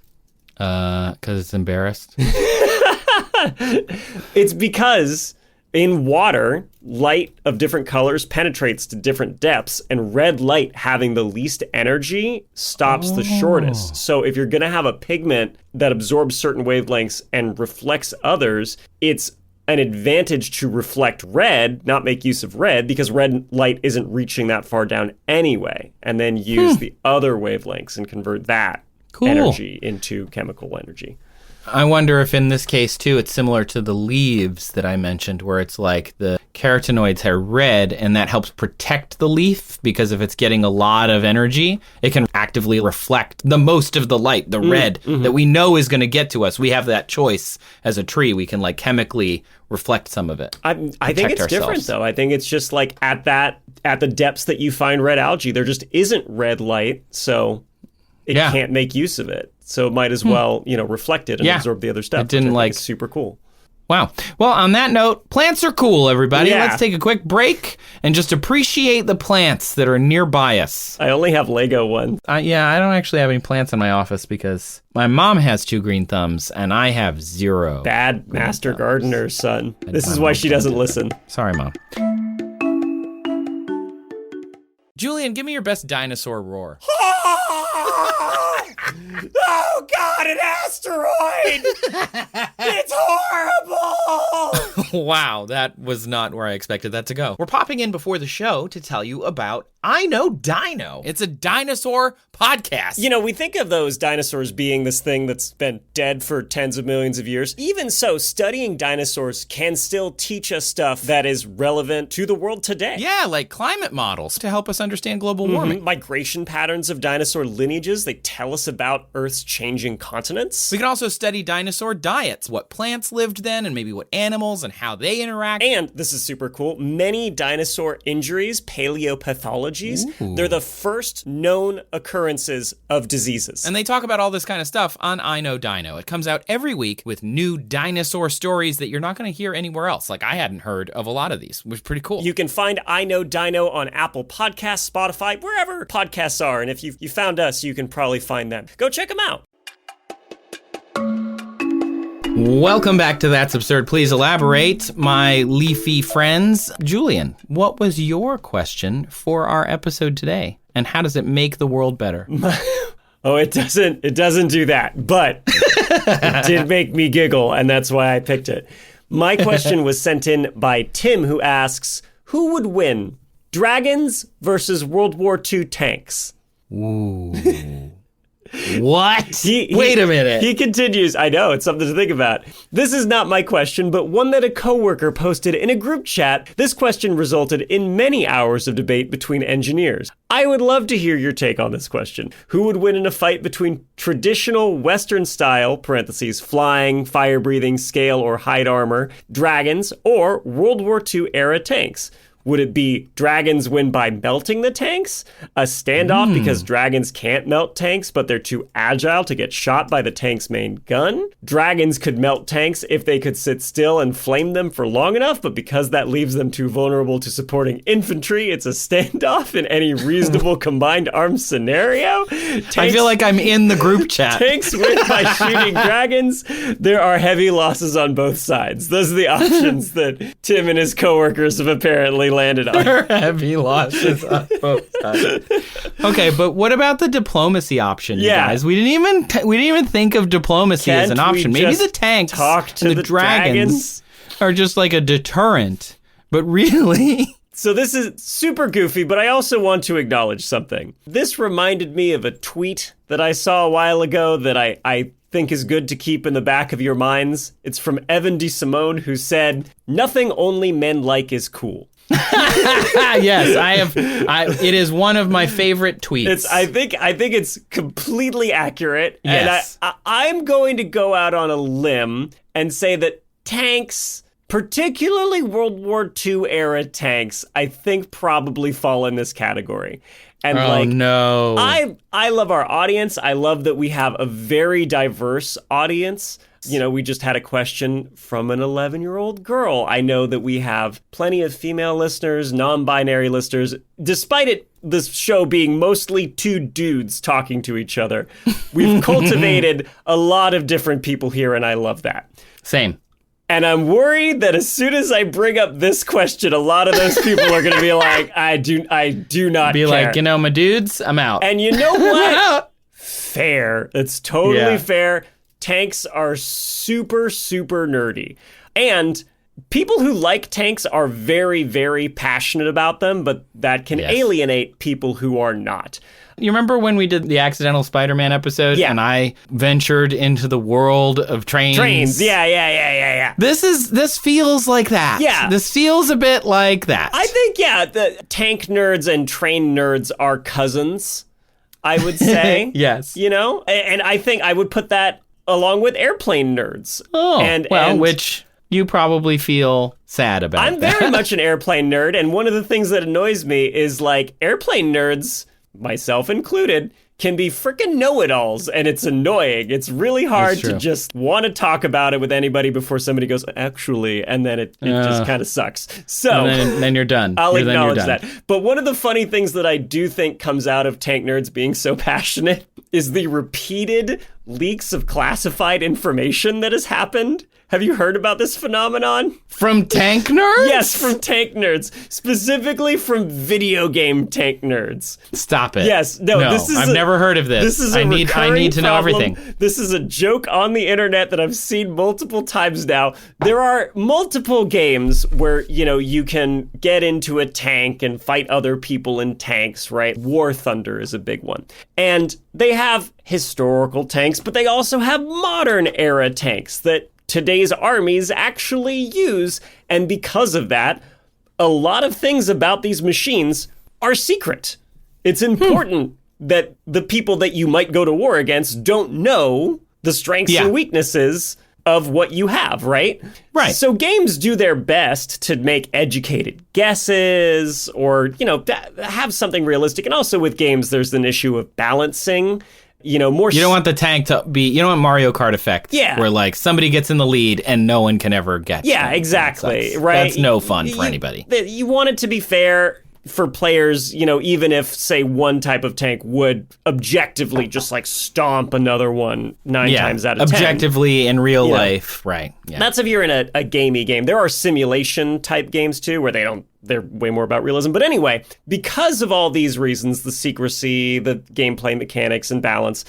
Because it's embarrassed. It's because in water, light of different colors penetrates to different depths, and red light having the least energy stops the shortest. So if you're going to have a pigment that absorbs certain wavelengths and reflects others, it's an advantage to reflect red, not make use of red, because red light isn't reaching that far down anyway, and then use the other wavelengths and convert that energy into chemical energy. I wonder if in this case, too, it's similar to the leaves that I mentioned, where it's like the carotenoids are red, and that helps protect the leaf, because if it's getting a lot of energy, it can actively reflect the most of the light, the red, that we know is going to get to us. We have that choice as a tree. We can, like, chemically reflect some of it. I think it's different, though. I think it's just like at the depths that you find red algae, there just isn't red light, so it can't make use of it. So it might as well, reflect it and absorb the other stuff. It didn't which I think is super cool. Wow. Well, on that note, plants are cool, everybody. Yeah. Let's take a quick break and just appreciate the plants that are nearby us. I only have Lego ones. I don't actually have any plants in my office because my mom has 2 green thumbs and I have 0. Bad master gardener, son. This is why she doesn't listen. Sorry, Mom. Julian, give me your best dinosaur roar. Oh, God, an asteroid! It's horrible! Wow, that was not where I expected that to go. We're popping in before the show to tell you about I Know Dino. It's a dinosaur podcast. We think of those dinosaurs being this thing that's been dead for tens of millions of years. Even so, studying dinosaurs can still teach us stuff that is relevant to the world today. Yeah, like climate models to help us understand global warming. Migration patterns of dinosaur lineages, they tell us about Earth's changing continents. We can also study dinosaur diets, what plants lived then, and maybe what animals and how they interact. And, this is super cool, many dinosaur injuries, paleopathologies, they're the first known occurrences of diseases. And they talk about all this kind of stuff on I Know Dino. It comes out every week with new dinosaur stories that you're not going to hear anywhere else. Like, I hadn't heard of a lot of these, which is pretty cool. You can find I Know Dino on Apple Podcasts, Spotify, wherever podcasts are. And if you found us, you can probably find them. Go check them out. Welcome back to That's Absurd. Please elaborate, my leafy friends. Julian, what was your question for our episode today? And how does it make the world better? Oh, it doesn't do that, but it did make me giggle, and that's why I picked it. My question was sent in by Tim, who asks, who would win, dragons versus World War II tanks? Ooh. What? Wait a minute. He continues, I know, it's something to think about. This is not my question, but one that a coworker posted in a group chat. This question resulted in many hours of debate between engineers. I would love to hear your take on this question. Who would win in a fight between traditional Western style, parentheses, flying, fire-breathing, scale, or hide armor, dragons, or World War II era tanks? Would it be dragons win by melting the tanks? A standoff because dragons can't melt tanks, but they're too agile to get shot by the tank's main gun? Dragons could melt tanks if they could sit still and flame them for long enough, but because that leaves them too vulnerable to supporting infantry, it's a standoff in any reasonable combined arms scenario? I feel like I'm in the group chat. Tanks win by shooting dragons. There are heavy losses on both sides. Those are the options that Tim and his coworkers have apparently landed on. Heavy losses on both sides. Okay, but what about the diplomacy option, you guys? We didn't even think of diplomacy as an option. Maybe the tanks and the dragons are just like a deterrent, but really... So this is super goofy, but I also want to acknowledge something. This reminded me of a tweet that I saw a while ago that I think is good to keep in the back of your minds. It's from Evan DeSimone, who said, "Nothing only men like is cool." Yes, it is one of my favorite tweets. I think it's completely accurate. Yes. And I'm going to go out on a limb and say that tanks, particularly World War II era tanks, I think probably fall in this category. And no. I love our audience. I love that we have a very diverse audience. You know, we just had a question from an 11-year-old girl. I know that we have plenty of female listeners, non-binary listeners. Despite this show being mostly two dudes talking to each other, we've cultivated a lot of different people here, and I love that. Same. And I'm worried that as soon as I bring up this question, a lot of those people are going to be like, I do not care. Be like, my dudes, I'm out. And you know what? Fair. It's totally fair. Tanks are super, super nerdy. And people who like tanks are very, very passionate about them, but that can alienate people who are not. You remember when we did the Accidental Spider-Man episode? Yeah. And I ventured into the world of trains? Yeah. This feels like that. Yeah. This feels a bit like that. I think, the tank nerds and train nerds are cousins, I would say. Yes. You know? And I think I would put that along with airplane nerds. Oh, and which you probably feel sad about. I'm very much an airplane nerd, and one of the things that annoys me is, like, airplane nerds, myself included, can be freaking know-it-alls, and it's annoying. It's really hard to just want to talk about it with anybody before somebody goes, actually, and then it just kind of sucks. So then you're done. I'll acknowledge that. But one of the funny things that I do think comes out of tank nerds being so passionate is the repeated leaks of classified information that has happened. Have you heard about this phenomenon? From tank nerds? Yes, from tank nerds. Specifically from video game tank nerds. Stop it. Yes. No, I've never heard of this. This is I need to know everything. This is a joke on the internet that I've seen multiple times now. There are multiple games where, you can get into a tank and fight other people in tanks, right? War Thunder is a big one. And they have historical tanks, but they also have modern era tanks that today's armies actually use. And because of that, a lot of things about these machines are secret. It's important that the people that you might go to war against don't know the strengths and weaknesses of what you have, right? Right. So games do their best to make educated guesses or, have something realistic. And also with games, there's an issue of balancing. You don't want the tank to be, you don't want Mario Kart effect. Yeah. Where like somebody gets in the lead and no one can ever get. Yeah, exactly. Right. That's no fun for anybody. You want it to be fair for players, even if, say, one type of tank would objectively just like stomp another one 9 times out of 10. Objectively in real life, right. Yeah. That's if you're in a gamey game. There are simulation type games too where they're way more about realism. But anyway, because of all these reasons, the secrecy, the gameplay mechanics and balance,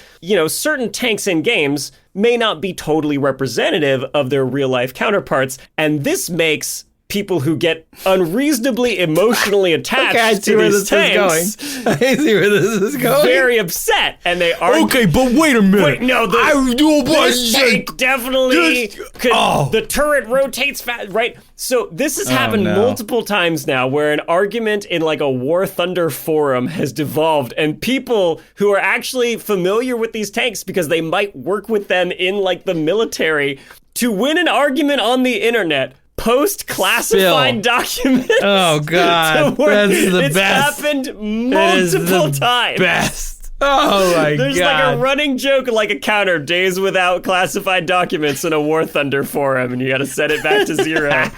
certain tanks in games may not be totally representative of their real life counterparts. And this makes people who get unreasonably emotionally attached to these tanks I see where this is going. very upset, and they argue. Okay, but wait a minute. This tank definitely the turret rotates fast, right? So this has happened multiple times now, where an argument in like a War Thunder forum has devolved, and people who are actually familiar with these tanks because they might work with them in like the military to win an argument on the internet. Post classified documents. Oh God, that's the it's best. Happened multiple times. Best. Oh my There's God. like a running joke, like a counter, days without classified documents in a War Thunder forum, and you got to set it back to 0.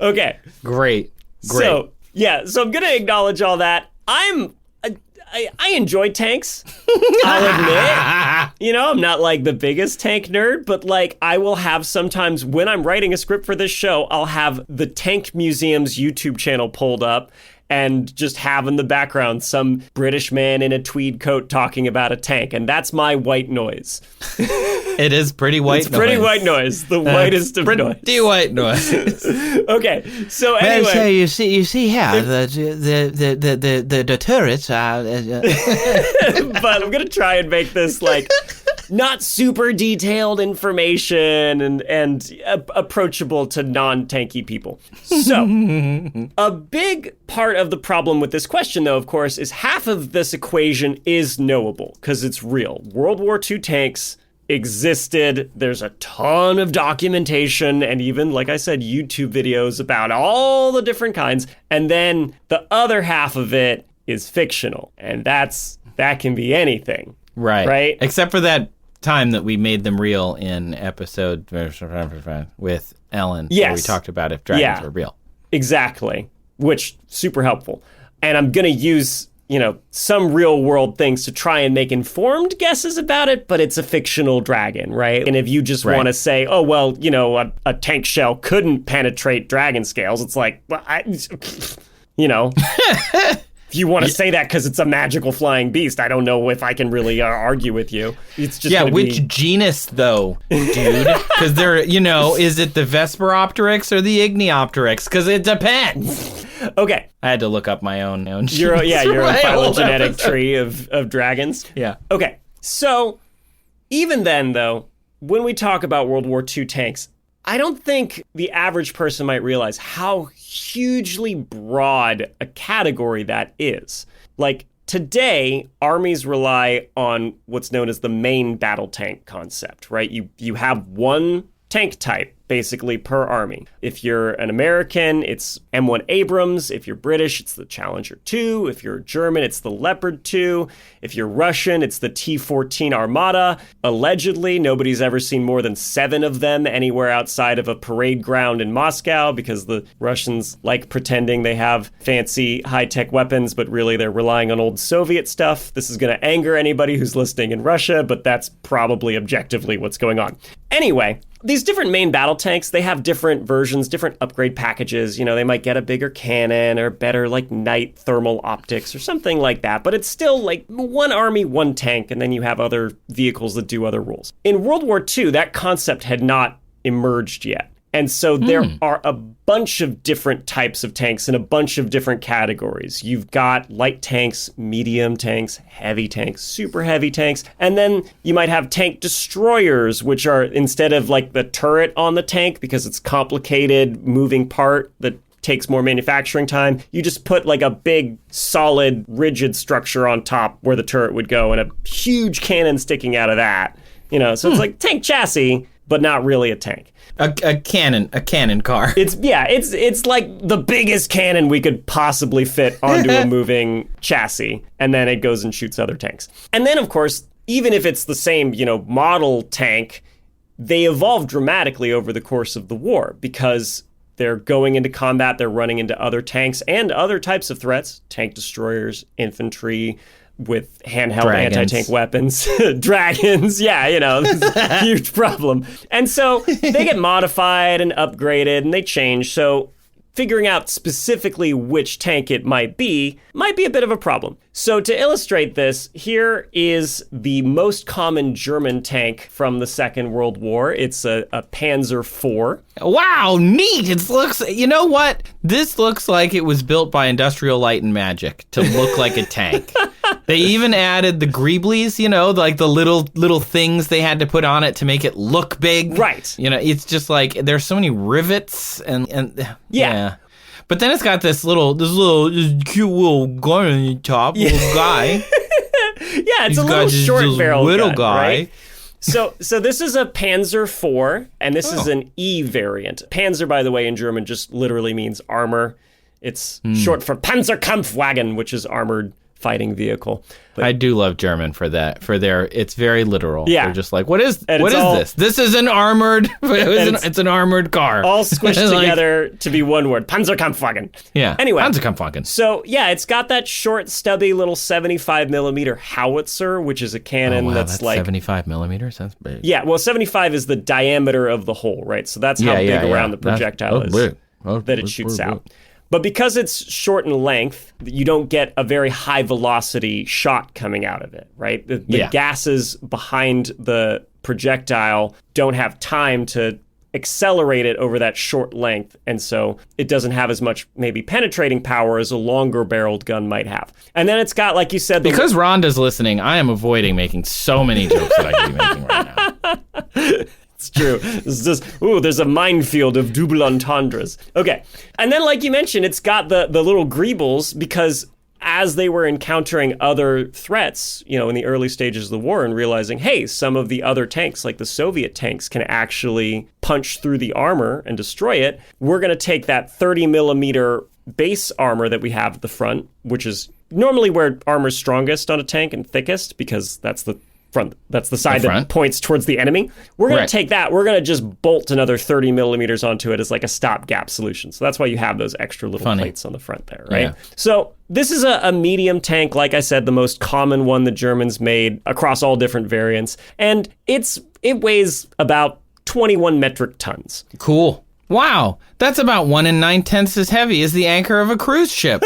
Okay. Great. So I'm gonna acknowledge all that. I enjoy tanks. I'll admit. I'm not like the biggest tank nerd, but like I will have sometimes when I'm writing a script for this show, I'll have the Tank Museum's YouTube channel pulled up and just have in the background some British man in a tweed coat talking about a tank. And that's my white noise. It is pretty white noise. It's pretty white noise. The whitest of noise. Pretty white noise. Okay, so anyway. Well, so you see here, the turrets are... But I'm going to try and make this like... not super detailed information and approachable to non-tanky people. So, a big part of the problem with this question, though, of course, is half of this equation is knowable because it's real. World War II tanks existed. There's a ton of documentation and even, like I said, YouTube videos about all the different kinds. And then the other half of it is fictional. And that can be anything. Right? Except for that time that we made them real in episode with Ellen. Yes. Where we talked about if dragons were real. Exactly. Which, super helpful. And I'm going to use, some real world things to try and make informed guesses about it, but it's a fictional dragon, right? And if you just want to say, oh, well, a tank shell couldn't penetrate dragon scales, it's like, well, if you want to say that because it's a magical flying beast, I don't know if I can really argue with you. It's just which genus though, dude? Because they're, is it the Vesperopteryx or the Igniopteryx? Because it depends. Okay, I had to look up my own genus. Your own phylogenetic tree of dragons. Yeah. Okay, so even then though, when we talk about World War II tanks, I don't think the average person might realize how hugely broad a category that is. Like, today, armies rely on what's known as the main battle tank concept, right? You have one tank type, basically, per army. If you're an American, it's M1 Abrams. If you're British, it's the Challenger 2. If you're German, it's the Leopard 2. If you're Russian, it's the T-14 Armata. Allegedly, nobody's ever seen more than 7 of them anywhere outside of a parade ground in Moscow because the Russians like pretending they have fancy high-tech weapons, but really they're relying on old Soviet stuff. This is going to anger anybody who's listening in Russia, but that's probably objectively what's going on. Anyway, these different main battle tanks, they have different versions, different upgrade packages. They might get a bigger cannon or better like night thermal optics or something like that. But it's still like one army, one tank, and then you have other vehicles that do other roles. In World War II, that concept had not emerged yet. And so there are a bunch of different types of tanks in a bunch of different categories. You've got light tanks, medium tanks, heavy tanks, super heavy tanks. And then you might have tank destroyers, which are instead of like the turret on the tank, because it's complicated moving part that takes more manufacturing time, you just put like a big, solid, rigid structure on top where the turret would go and a huge cannon sticking out of that. So it's like tank chassis, but not really a tank. A cannon car. It's like the biggest cannon we could possibly fit onto a moving chassis, and then it goes and shoots other tanks. And then, of course, even if it's the same, model tank, they evolve dramatically over the course of the war because they're going into combat, they're running into other tanks and other types of threats, tank destroyers, infantry, with handheld anti-tank weapons, dragons, this is a huge problem. And so they get modified and upgraded and they change. So figuring out specifically which tank it might be a bit of a problem. So to illustrate this, here is the most common German tank from the Second World War. It's a Panzer IV. Wow, neat. You know what? This looks like it was built by Industrial Light and Magic to look like a tank. They even added the greeblies, like the little things they had to put on it to make it look big. Right. It's just like there's so many rivets and yeah. But then it's got this cute little gun on the top, little guy. It's a little short barrel little gun, guy. Right? So this is a Panzer IV, and this is an E variant. Panzer, by the way, in German just literally means armor. It's short for Panzerkampfwagen, which is armored fighting vehicle. But I do love German for that. It's very literal. Yeah. They're just like, what is this? This is an armored, it's an armored car. All squished together to be one word. Panzerkampfwagen. Yeah. Anyway. Panzerkampfwagen. So, it's got that short, stubby little 75 millimeter howitzer, which is a cannon that's like 75 millimeters? That's big. Yeah, well, 75 is the diameter of the hole, right? So that's how big around the projectile is that it shoots out. But because it's short in length, you don't get a very high velocity shot coming out of it, right? The gases behind the projectile don't have time to accelerate it over that short length, and so it doesn't have as much maybe penetrating power as a longer barreled gun might have. And then it's got, like you said... Because Rhonda's listening, I am avoiding making so many jokes that I could be making right now. It's true. There's a minefield of double entendres. Okay. And then, like you mentioned, it's got the little greebles because as they were encountering other threats, in the early stages of the war and realizing, hey, some of the other tanks, like the Soviet tanks, can actually punch through the armor and destroy it, we're going to take that 30 millimeter base armor that we have at the front, which is normally where armor's strongest on a tank and thickest because that's the front. That's the side that points towards the enemy. We're going to take that. We're going to just bolt another 30 millimeters onto it as like a stopgap solution. So that's why you have those extra little plates on the front there, right? Yeah. So this is a medium tank, like I said, the most common one the Germans made across all different variants. And it weighs about 21 metric tons. Cool. Wow. That's about 1 9/10 as heavy as the anchor of a cruise ship.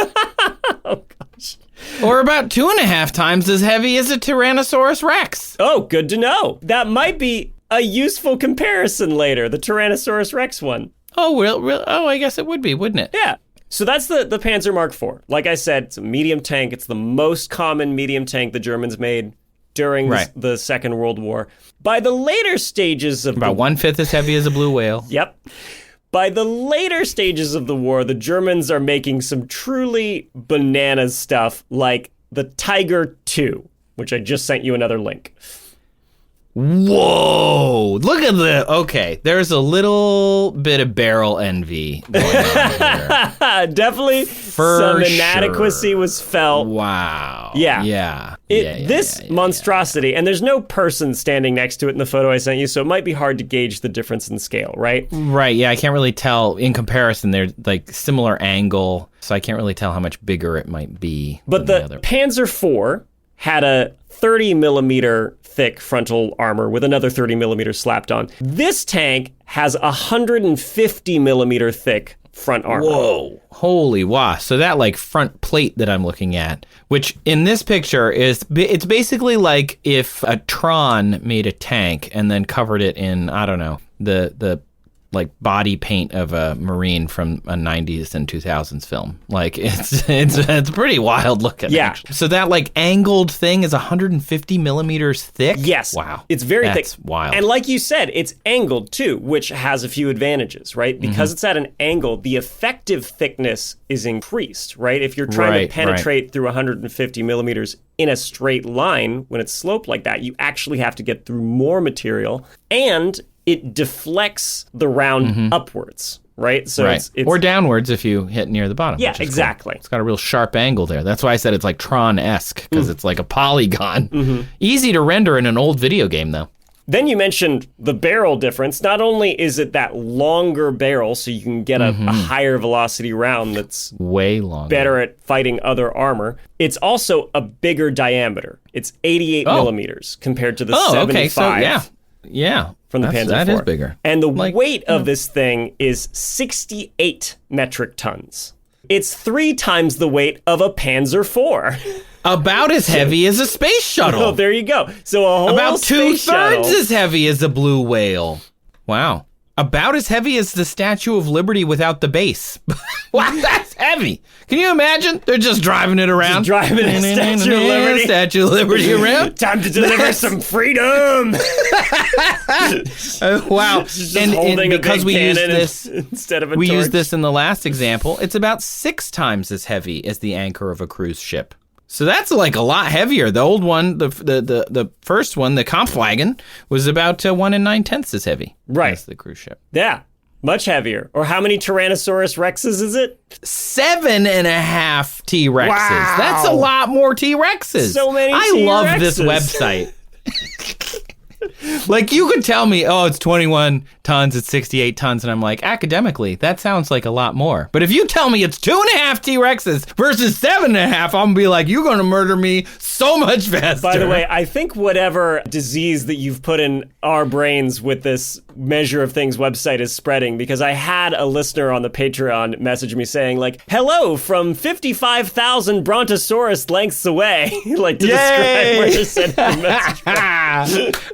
Oh, gosh. Or about 2.5 times as heavy as a Tyrannosaurus Rex. Oh, good to know. That might be a useful comparison later, the Tyrannosaurus Rex one. Oh, real? Oh, I guess it would be, wouldn't it? Yeah. So that's the Panzer Mark IV. Like I said, it's a medium tank. It's the most common medium tank the Germans made during the Second World War. By the later stages of about 1/5 as heavy as a blue whale. Yep. By the later stages of the war, the Germans are making some truly bananas stuff like the Tiger II, which I just sent you another link. Whoa! Look at the... Okay, there's a little bit of barrel envy going on here. Definitely some inadequacy was felt. Wow. Yeah. This monstrosity, and there's no person standing next to it in the photo I sent you, so it might be hard to gauge the difference in scale, right? Right, yeah, I can't really tell. In comparison, they're like similar angle, so I can't really tell how much bigger it might be. But the Panzer IV had a 30 millimeter thick frontal armor with another 30 millimeters slapped on. This tank has 150 millimeter thick front armor. Whoa. Holy wow. So that like front plate that I'm looking at, which in this picture it's basically like if a Tron made a tank and then covered it in, I don't know, the like body paint of a Marine from a 90s and 2000s film. Like it's pretty wild looking. Yeah. Actually. So that like angled thing is 150 millimeters thick? Yes. Wow. It's very thick. That's wild. And like you said, it's angled too, which has a few advantages, right? Because it's at an angle, the effective thickness is increased, right? If you're trying to penetrate through 150 millimeters in a straight line, when it's sloped like that, you actually have to get through more material, and it deflects the round upwards, right? So it's or downwards if you hit near the bottom. Yeah, exactly. Cool. It's got a real sharp angle there. That's why I said it's like Tron-esque, because it's like a polygon. Easy to render in an old video game, though. Then you mentioned the barrel difference. Not only is it that longer barrel, so you can get a higher velocity round that's way longer, better at fighting other armor, it's also a bigger diameter. It's 88 millimeters compared to the 75 okay. So, yeah. from the Panzer IV. That is bigger. And the weight of this thing is 68 metric tons. It's 3 times the weight of a Panzer IV. About as heavy as a space shuttle. Oh, there you go. So a whole about space 2/3 shuttle. as heavy as a blue whale. Wow. About as heavy as the Statue of Liberty without the base. Wow, that's heavy. Can you imagine? They're just driving it around. Just driving a Statue of Liberty. Statue of Liberty around. Time to deliver some freedom. Wow. Just And holding because a big we used cannon this, instead of a we torch. used this in the last example. It's about 6 times as heavy as the anchor of a cruise ship. So that's like a lot heavier. The old one, the first one, the Kampfwagen, was about 1 9/10 as heavy as the cruise ship. Yeah, much heavier. Or how many Tyrannosaurus Rexes is it? 7.5 T-Rexes. Wow. That's a lot more T-Rexes. So many I T-Rexes. love this website. Like, you could tell me, oh, it's 21 tons, it's 68 tons, and I'm like, academically, that sounds like a lot more. But if you tell me it's 2.5 T-Rexes versus 7.5, I'm going to be like, you're going to murder me so much faster. By the way, I think whatever disease that you've put in our brains with this Measure of Things website is spreading, because I had a listener on the Patreon message me saying, like, hello from 55,000 Brontosaurus lengths away, like to describe where you're sending the message from.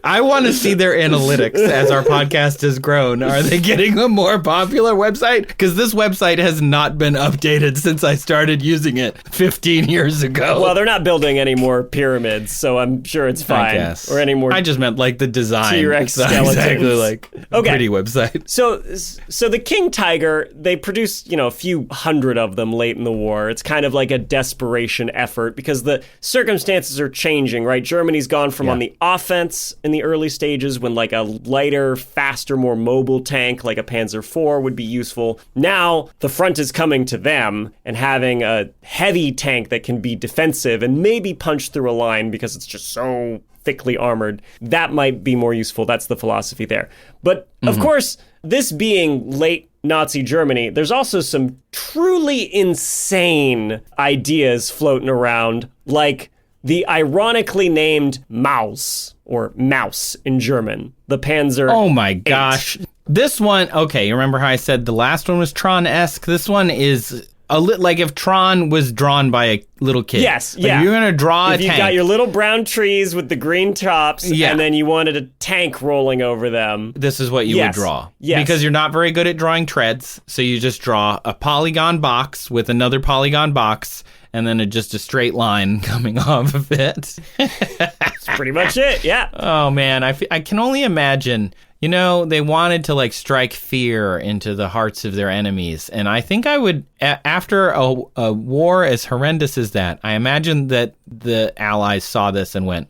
I want to see their analytics as our podcast has grown. Are they getting a more popular website? Because this website has not been updated since I started using it 15 years ago. Well, they're not building any more pyramids, so I'm sure it's fine. I guess. Or any more I just meant like the design. T-Rex It's not skeletons. exactly like a pretty website. So the King Tiger, they produced, a few hundred of them late in the war. It's kind of like a desperation effort because the circumstances are changing, right? Germany's gone from on the offense in the early stages when like a lighter, faster, more mobile tank like a Panzer IV would be useful. Now the front is coming to them, and having a heavy tank that can be defensive and maybe punch through a line because it's just so thickly armored, that might be more useful. That's the philosophy there. But of course, this being late Nazi Germany, there's also some truly insane ideas floating around, like the ironically named Maus, or Mouse in German, the Panzer Oh my gosh. This one, okay, you remember how I said the last one was Tron-esque? This one is like if Tron was drawn by a little kid. Yes, like yeah. You're going to draw a If you tank. got your little brown trees with the green tops, and then you wanted a tank rolling over them. This is what you would draw. Yes. Because you're not very good at drawing treads, so you just draw a polygon box with another polygon box, and then just a straight line coming off of it. That's pretty much it, yeah. Oh, man, I can only imagine. They wanted to like strike fear into the hearts of their enemies. And I think I would, after a war as horrendous as that, I imagine that the Allies saw this and went,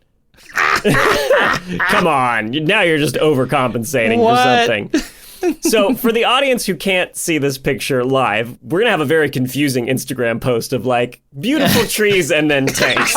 Come on, now you're just overcompensating for something. So for the audience who can't see this picture live, we're going to have a very confusing Instagram post of like beautiful trees and then tanks.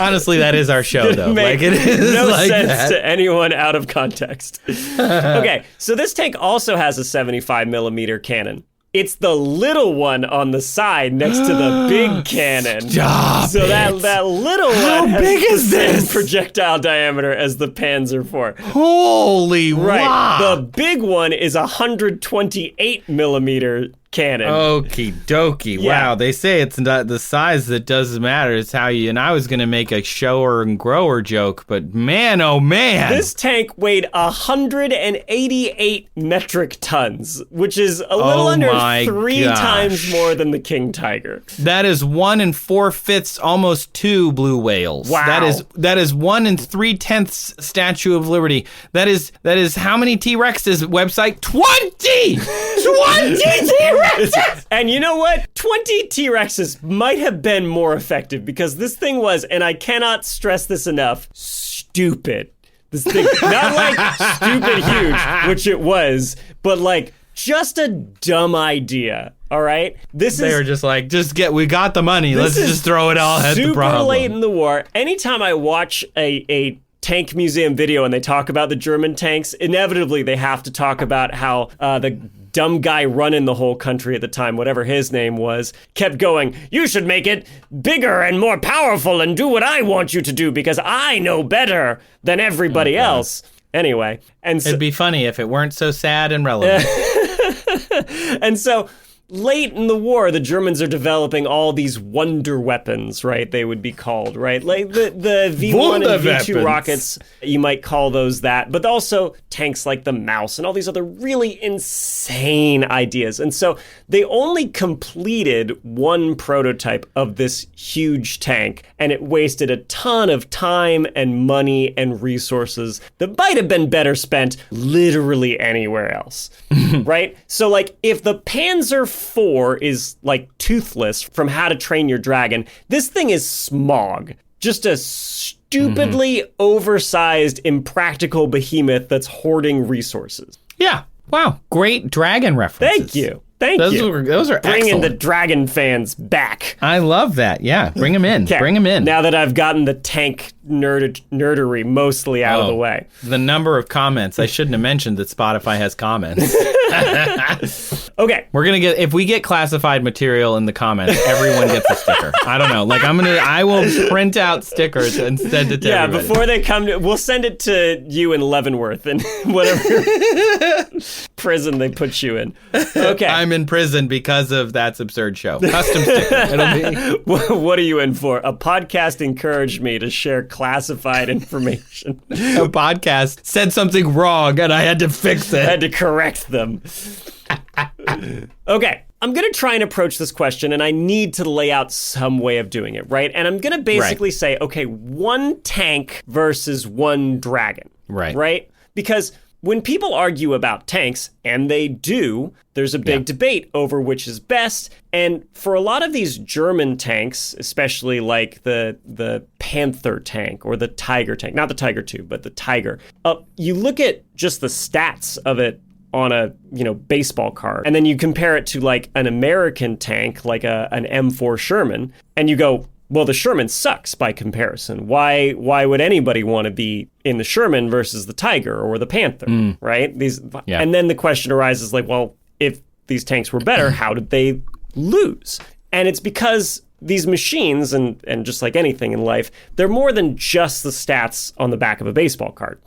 honestly, that is our show, though. Make Like, it is no like sense that. to anyone out of context. Okay, so this tank also has a 75 millimeter cannon. It's the little one on the side next to the big cannon. Stop So it. that little How one has big the is same this? projectile diameter as the Panzer IV. Holy Right. wow. The big one is 128 millimeter cannon. Okie dokie. Yeah. Wow. They say it's not the size that doesn't matter. It's how you, and I was going to make a shower and grower joke, but man, oh man. This tank weighed 188 metric tons, which is a little under 3 times more than the King Tiger. That is 1 4/5, almost 2 blue whales. Wow. That is 1 3/10 Statue of Liberty. That is how many T-Rexes? Website 20! 20 T-Rexes! And you know what? 20 T-Rexes might have been more effective because this thing was, and I cannot stress this enough, stupid. This thing, not like stupid huge, which it was, but like just a dumb idea. All right? They were just like, we got the money. Let's just throw it all at the problem. Super late in the war. Anytime I watch a tank museum video and they talk about the German tanks, inevitably they have to talk about how the dumb guy running the whole country at the time, whatever his name was, kept going, you should make it bigger and more powerful and do what I want you to do because I know better than everybody else. Anyway. And so, it'd be funny if it weren't so sad and relevant. And so late in the war, the Germans are developing all these wonder weapons, right? They would be called, right? Like the V1 and V2 rockets, you might call those that, but also tanks like the Mouse and all these other really insane ideas. And so they only completed one prototype of this huge tank, and it wasted a ton of time and money and resources that might have been better spent literally anywhere else, right? So like if the Panzer IV is like Toothless from How to Train Your Dragon, this thing is Smog. Just a stupidly oversized, impractical behemoth that's hoarding resources. Yeah. Wow. Great dragon references. Thank you. Those are bringing excellent. the dragon fans back. I love that. Yeah. Bring them in. Okay. Bring them in. Now that I've gotten the tank nerdery mostly out of the way. The number of comments. I shouldn't have mentioned that Spotify has comments. Okay. We're going to get, if we get classified material in the comments, everyone gets a sticker. I don't know. Like I will print out stickers and send it to everybody. Before they come we'll send it to you in Leavenworth and whatever prison they put you in. Okay. I'm in prison because of That's Absurd Show. Custom sticker. It'll be. What are you in for? A podcast encouraged me to share classified information. A podcast said something wrong and I had to fix it. I had to correct them. Okay. I'm going to try and approach this question, and I need to lay out some way of doing it, right? And I'm going to basically say, okay, one tank versus one dragon. Right. Right? Because when people argue about tanks, and they do, there's a big debate over which is best. And for a lot of these German tanks, especially like the Panther tank or the Tiger tank, not the Tiger II, but the Tiger, you look at just the stats of it on a baseball card, and then you compare it to like an American tank, like an M4 Sherman, and you go, well, the Sherman sucks by comparison. Why would anybody want to be in the Sherman versus the Tiger or the Panther, right? And then the question arises like, well, if these tanks were better, how did they lose? And it's because these machines, and just like anything in life, they're more than just the stats on the back of a baseball card.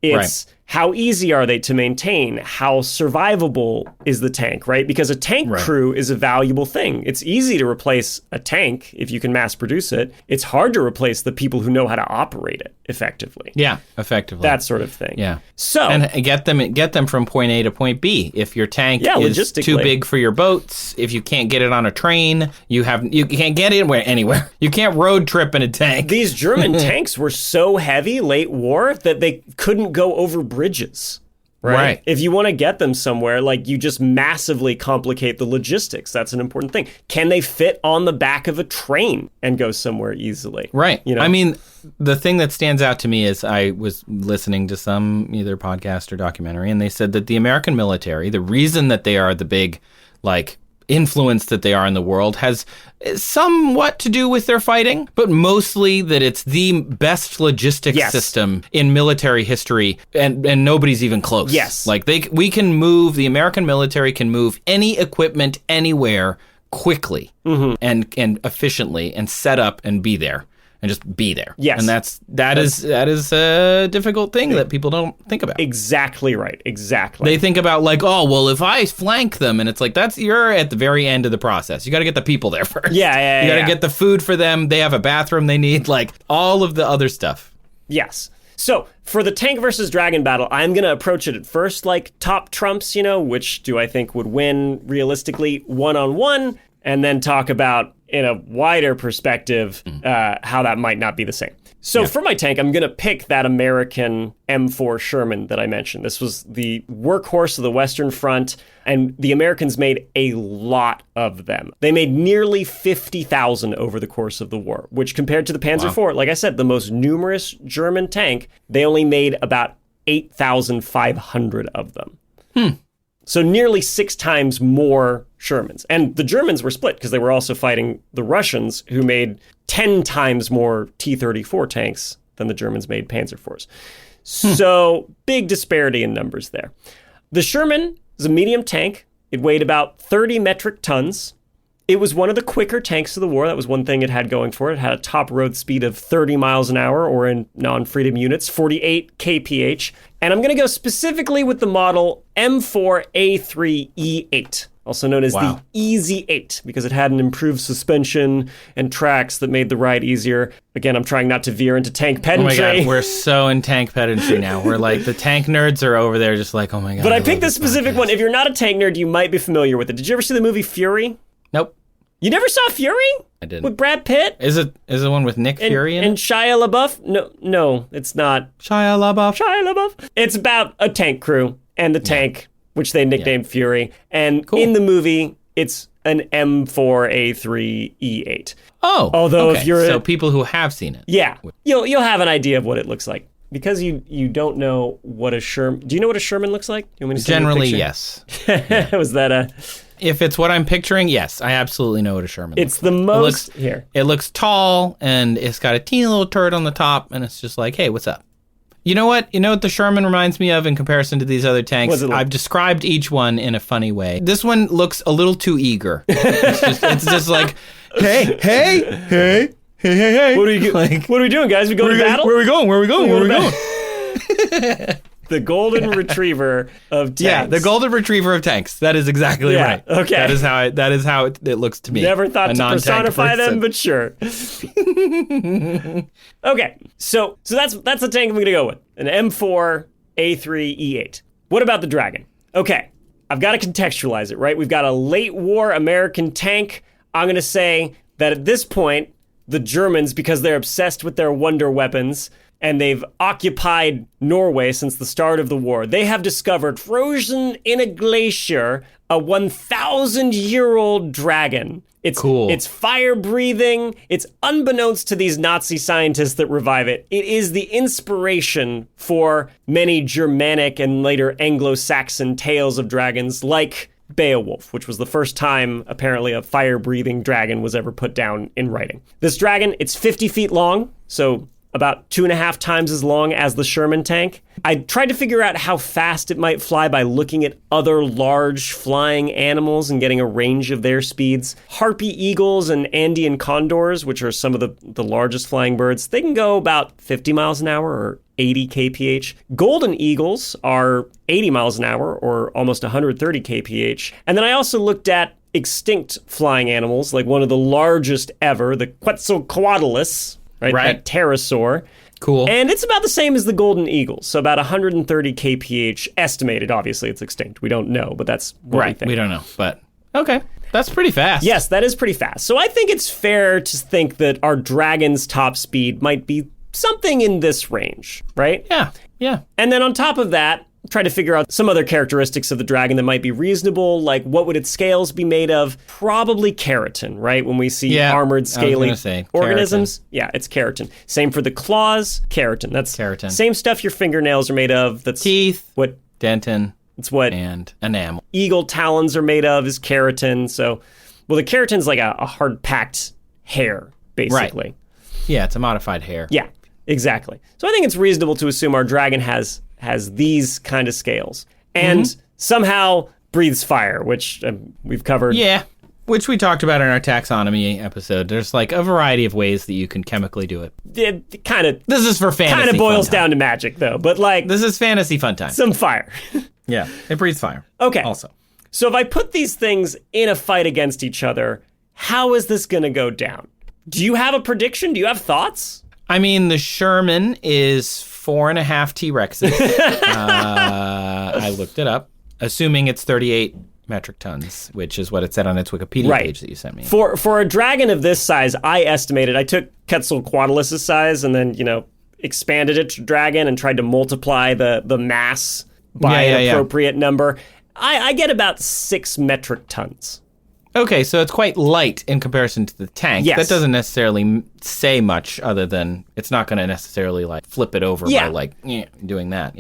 It's how easy are they to maintain? How survivable is the tank, right? Because a tank crew is a valuable thing. It's easy to replace a tank if you can mass produce it. It's hard to replace the people who know how to operate it effectively. Yeah, effectively. That sort of thing. Yeah. So and get them from point A to point B. If your tank is too big for your boats, if you can't get it on a train, you can't get it anywhere. You can't road trip in a tank. These German tanks were so heavy late war that they couldn't go over bridges. Right. If you want to get them somewhere, like you just massively complicate the logistics. That's an important thing. Can they fit on the back of a train and go somewhere easily? Right. I mean, the thing that stands out to me is I was listening to some either podcast or documentary, and they said that the American military, the reason that they are the big, like, influence that they are in the world has somewhat to do with their fighting, but mostly that it's the best logistics system in military history, and nobody's even close. Yes. Like the American military can move any equipment anywhere quickly and efficiently and set up and be there. and just be there. Yes. And that is a difficult thing that people don't think about. Exactly right. Exactly. They think about like, oh, well, if I flank them, and it's like, you're at the very end of the process. You got to get the people there first. Yeah. You got to get the food for them. They have a bathroom they need, like all of the other stuff. Yes. So for the tank versus dragon battle, I'm going to approach it at first like top trumps, which do I think would win realistically one-on-one, and then talk about in a wider perspective how that might not be the same. So for my tank, I'm going to pick that American M4 Sherman that I mentioned. This was the workhorse of the Western Front, and the Americans made a lot of them. They made nearly 50,000 over the course of the war, which compared to the Panzer IV, like I said, the most numerous German tank, they only made about 8,500 of them. So nearly 6 times more Shermans. And the Germans were split because they were also fighting the Russians, who made 10 times more T-34 tanks than the Germans made Panzer IVs. So big disparity in numbers there. The Sherman is a medium tank. It weighed about 30 metric tons. It was one of the quicker tanks of the war. That was one thing it had going for it. It had a top road speed of 30 miles an hour, or in non-freedom units, 48 kph. And I'm going to go specifically with the model M4A3E8, also known as the Easy 8, because it had an improved suspension and tracks that made the ride easier. Again, I'm trying not to veer into tank pedantry. Oh my God, we're so in tank pedantry now. We're like, the tank nerds are over there just like, oh my God. But I picked this specific one. If you're not a tank nerd, you might be familiar with it. Did you ever see the movie Fury? Nope. You never saw Fury? I didn't. With Brad Pitt? Is it one with Nick Fury in it? And Shia LaBeouf? No, it's not. Shia LaBeouf. It's about a tank crew and the tank, which they nicknamed Fury. And in the movie, it's an M4A3E8. Oh, although okay. if you're so people who have seen it, you'll have an idea of what it looks like. Because you don't know what a Sherman. Do you know what a Sherman looks like? You want me to generally, yes. Was that a? If it's what I'm picturing, yes, I absolutely know what a Sherman looks like. It's the most here. It looks tall, and it's got a teeny little turret on the top, and it's just like, hey, what's up? You know what? The Sherman reminds me of in comparison to these other tanks? I've described each one in a funny way. This one looks a little too eager. It's just like, hey. What are we doing, guys? We going to battle? Where are we going? The golden retriever of tanks. Yeah, the golden retriever of tanks. That is exactly right. Okay. That is how it looks to me. Never thought to personify them, but sure. Okay, so that's the tank I'm going to go with. An M4A3E8. What about the Dragon? Okay, I've got to contextualize it, right? We've got a late war American tank. I'm going to say that at this point, the Germans, because they're obsessed with their wonder weapons, and they've occupied Norway since the start of the war, they have discovered, frozen in a glacier, a 1,000-year-old dragon. It's cool. It's fire-breathing. It's unbeknownst to these Nazi scientists that revive it. It is the inspiration for many Germanic and later Anglo-Saxon tales of dragons, like Beowulf, which was the first time, apparently, a fire-breathing dragon was ever put down in writing. This dragon, it's 50 feet long, so about 2.5 times as long as the Sherman tank. I tried to figure out how fast it might fly by looking at other large flying animals and getting a range of their speeds. Harpy eagles and Andean condors, which are some of the largest flying birds, they can go about 50 miles an hour or 80 kph. Golden eagles are 80 miles an hour or almost 130 kph. And then I also looked at extinct flying animals, like one of the largest ever, the Quetzalcoatlus, right? That pterosaur. Cool. And it's about the same as the golden eagle, so about 130 kph estimated. Obviously, it's extinct. We don't know, but that's what we think. We don't know, but okay. That's pretty fast. Yes, that is pretty fast. So I think it's fair to think that our dragon's top speed might be something in this range, right? Yeah. And then on top of that, try to figure out some other characteristics of the dragon that might be reasonable, like what would its scales be made of? Probably keratin, right? When we see armored scaly organisms, keratin. It's keratin. Same for the claws, keratin. That's keratin. Same stuff your fingernails are made of. That's teeth, what dentin, it's what and enamel. Eagle talons are made of is keratin. So, well, the keratin's like a hard packed hair, basically. Right. Yeah, it's a modified hair. Yeah, exactly. So I think it's reasonable to assume our dragon has these kind of scales and somehow breathes fire, which we've covered Which we talked about in our taxonomy episode. There's like a variety of ways that you can chemically do it. It kind of This is for fantasy. kind of boils fun time. down to magic, though. But like This is fantasy fun time. some fire. Yeah, it breathes fire. Okay. Also. So if I put these things in a fight against each other, how is this going to go down? Do you have a prediction? Do you have thoughts? I mean, the Sherman is 4.5 T-Rexes. I looked it up, assuming it's 38 metric tons, which is what it said on its Wikipedia page that you sent me. For a dragon of this size, I estimated, I took Quetzalcoatlus' size and then, expanded it to dragon and tried to multiply the mass by an appropriate number. I get about 6 metric tons. Okay, so it's quite light in comparison to the tank. Yes. That doesn't necessarily say much other than it's not going to necessarily like flip it over by like doing that,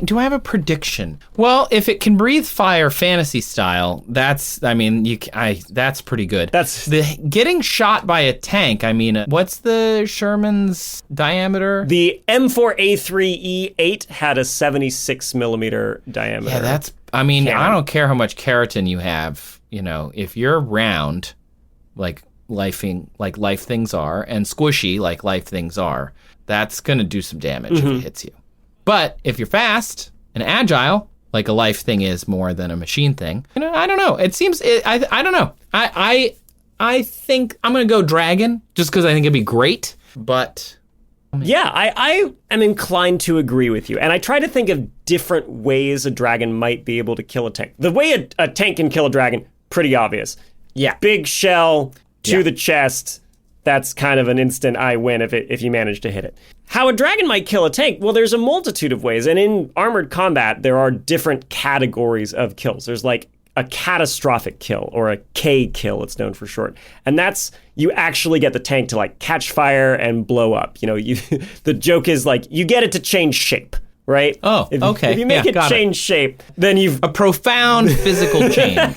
Do I have a prediction? Well, if it can breathe fire fantasy style, that's pretty good. That's getting shot by a tank. I mean, what's the Sherman's diameter? The M4A3E8 had a 76 millimeter diameter. Yeah, I don't care how much keratin you have. If you're round, like life things are, and squishy like life things are, that's going to do some damage if it hits you. But if you're fast and agile, like a life thing is more than a machine thing, I don't know. I don't know. I think I'm going to go dragon just because I think it'd be great. But yeah, I am inclined to agree with you. And I try to think of different ways a dragon might be able to kill a tank. The way a tank can kill a dragon, pretty obvious. Yeah. Big shell to the chest. That's kind of an instant I win if you manage to hit it. How a dragon might kill a tank? Well, there's a multitude of ways. And in armored combat, there are different categories of kills. There's like a catastrophic kill, or a K kill, it's known for short. And that's, you actually get the tank to like catch fire and blow up. The joke is like, you get it to change shape. Right? Oh, okay. If you make it change shape, then you've a profound physical change.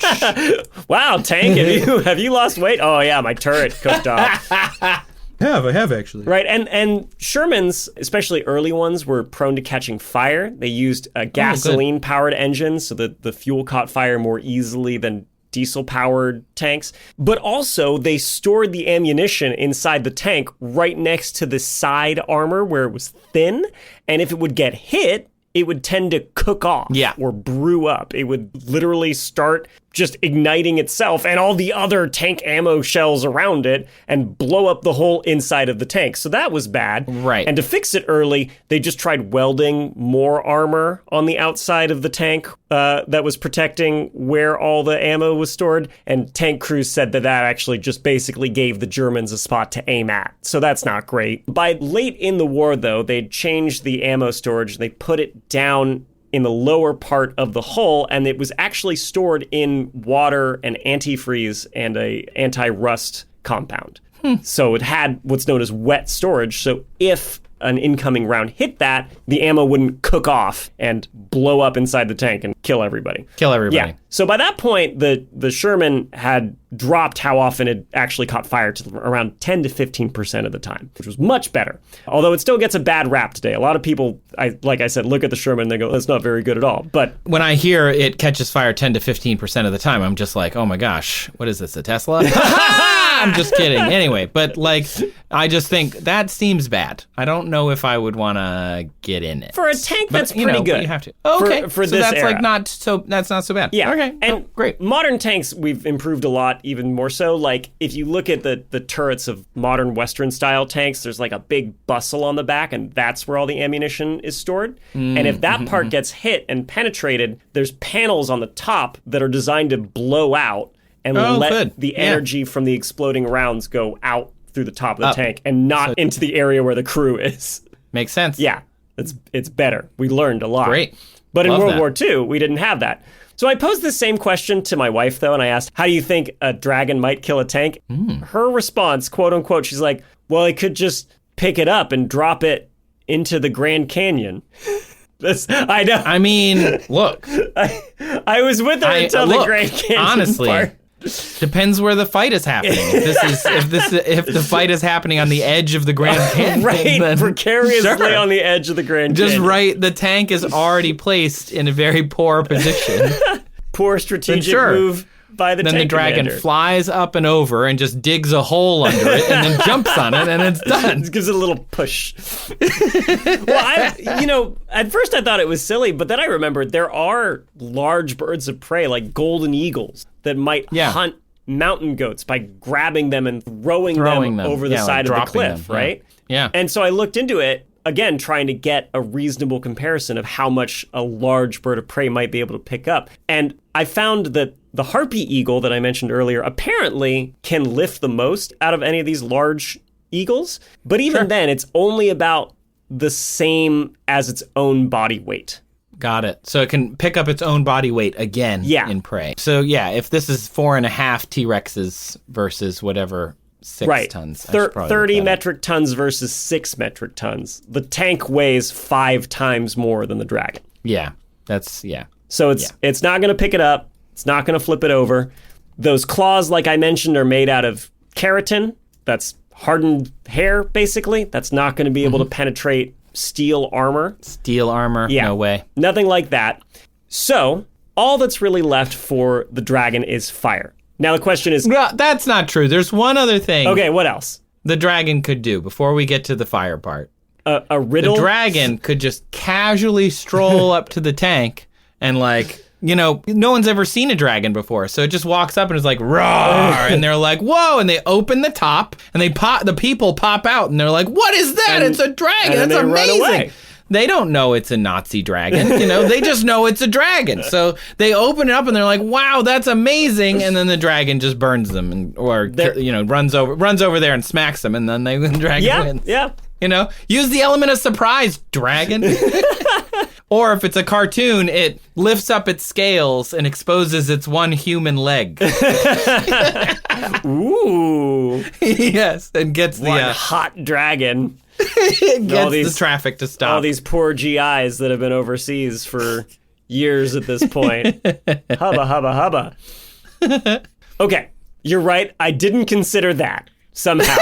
Wow, tank, have you lost weight? Oh yeah, my turret cooked off. I have actually. Right, and Shermans, especially early ones, were prone to catching fire. They used a gasoline-powered engine, so that the fuel caught fire more easily than diesel-powered tanks. But also, they stored the ammunition inside the tank right next to the side armor where it was thin. And if it would get hit, it would tend to cook off or brew up. It would literally start just igniting itself and all the other tank ammo shells around it and blow up the whole inside of the tank. So that was bad. Right. And to fix it early, they just tried welding more armor on the outside of the tank that was protecting where all the ammo was stored. And tank crews said that actually just basically gave the Germans a spot to aim at. So that's not great. By late in the war, though, they'd changed the ammo storage. They put it down in the lower part of the hull, and it was actually stored in water and antifreeze and a anti-rust compound. So it had what's known as wet storage. So if an incoming round hit that, the ammo wouldn't cook off and blow up inside the tank and kill everybody. Yeah. So by that point, the Sherman had dropped how often it actually caught fire to around 10 to 15% of the time, which was much better. Although it still gets a bad rap today. A lot of people, like I said, look at the Sherman and they go, that's not very good at all. But when I hear it catches fire 10 to 15% of the time, I'm just like, oh my gosh, what is this, a Tesla? I'm just kidding. Anyway, but like, I just think that seems bad. I don't know if I would want to get in it. For a tank, that's pretty good. You have to. Oh, okay. For so this that's era. like that's not so bad. Yeah. Okay. And great. Modern tanks, we've improved a lot, even more so. Like, if you look at the turrets of modern Western style tanks, there's like a big bustle on the back, and that's where all the ammunition is stored. And if that part gets hit and penetrated, there's panels on the top that are designed to blow out and let the energy from the exploding rounds go out through the top of the tank and not into the area where the crew is. Makes sense. Yeah, it's better. We learned a lot. Great. But in World War II, we didn't have that. So I posed the same question to my wife, though, and I asked, how do you think a dragon might kill a tank? Her response, quote unquote, she's like, well, it could just pick it up and drop it into the Grand Canyon. I know. I mean, look. I was with her until the Grand Canyon honestly, part. Depends where the fight is happening. If the fight is happening on the edge of the Grand Canyon, right, precariously on the edge of the Grand Canyon. Just right, the tank is already placed in a very poor position. Poor strategic move. by the Then the tank dragon commander. flies up and over and just digs a hole under it and then jumps on it and it's done. It gives it a little push. Well, at first I thought it was silly, but then I remembered there are large birds of prey like golden eagles that might hunt mountain goats by grabbing them and throwing them over the side of the cliff, right? Yeah. And so I looked into it, again, trying to get a reasonable comparison of how much a large bird of prey might be able to pick up. And I found that the harpy eagle that I mentioned earlier apparently can lift the most out of any of these large eagles. But even then, it's only about the same as its own body weight. Got it. So it can pick up its own body weight again in prey. So if this is 4.5 T-Rexes versus whatever 6 tons. 30 metric tons versus 6 metric tons. The tank weighs 5 times more than the dragon. Yeah. So it's not going to pick it up. It's not going to flip it over. Those claws, like I mentioned, are made out of keratin. That's hardened hair, basically. That's not going to be able to penetrate steel armor. No way. Nothing like that. So all that's really left for the dragon is fire. Now the question is... No, that's not true. There's one other thing. Okay, what else? The dragon could do before we get to the fire part. A riddle? The dragon could just casually stroll up to the tank and no one's ever seen a dragon before. So it just walks up and is like, roar, and they're like, whoa, and they open the top and the people pop out and they're like, what is that? It's a dragon. That's amazing. Run away. They don't know it's a Nazi dragon, they just know it's a dragon. So they open it up and they're like, wow, that's amazing. And then the dragon just burns them runs over there and smacks them. And then the dragon wins. Yeah. Use the element of surprise, dragon. Or if it's a cartoon, it lifts up its scales and exposes its one human leg. Ooh. Yes, and gets one hot dragon. It gets the traffic to stop. All these poor GIs that have been overseas for years at this point. Hubba, hubba, hubba. Okay, you're right. I didn't consider that. Somehow.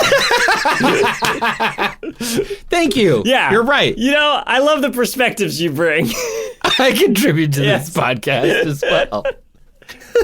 Thank you. Yeah. You're right. I love the perspectives you bring. I contribute to this podcast as well.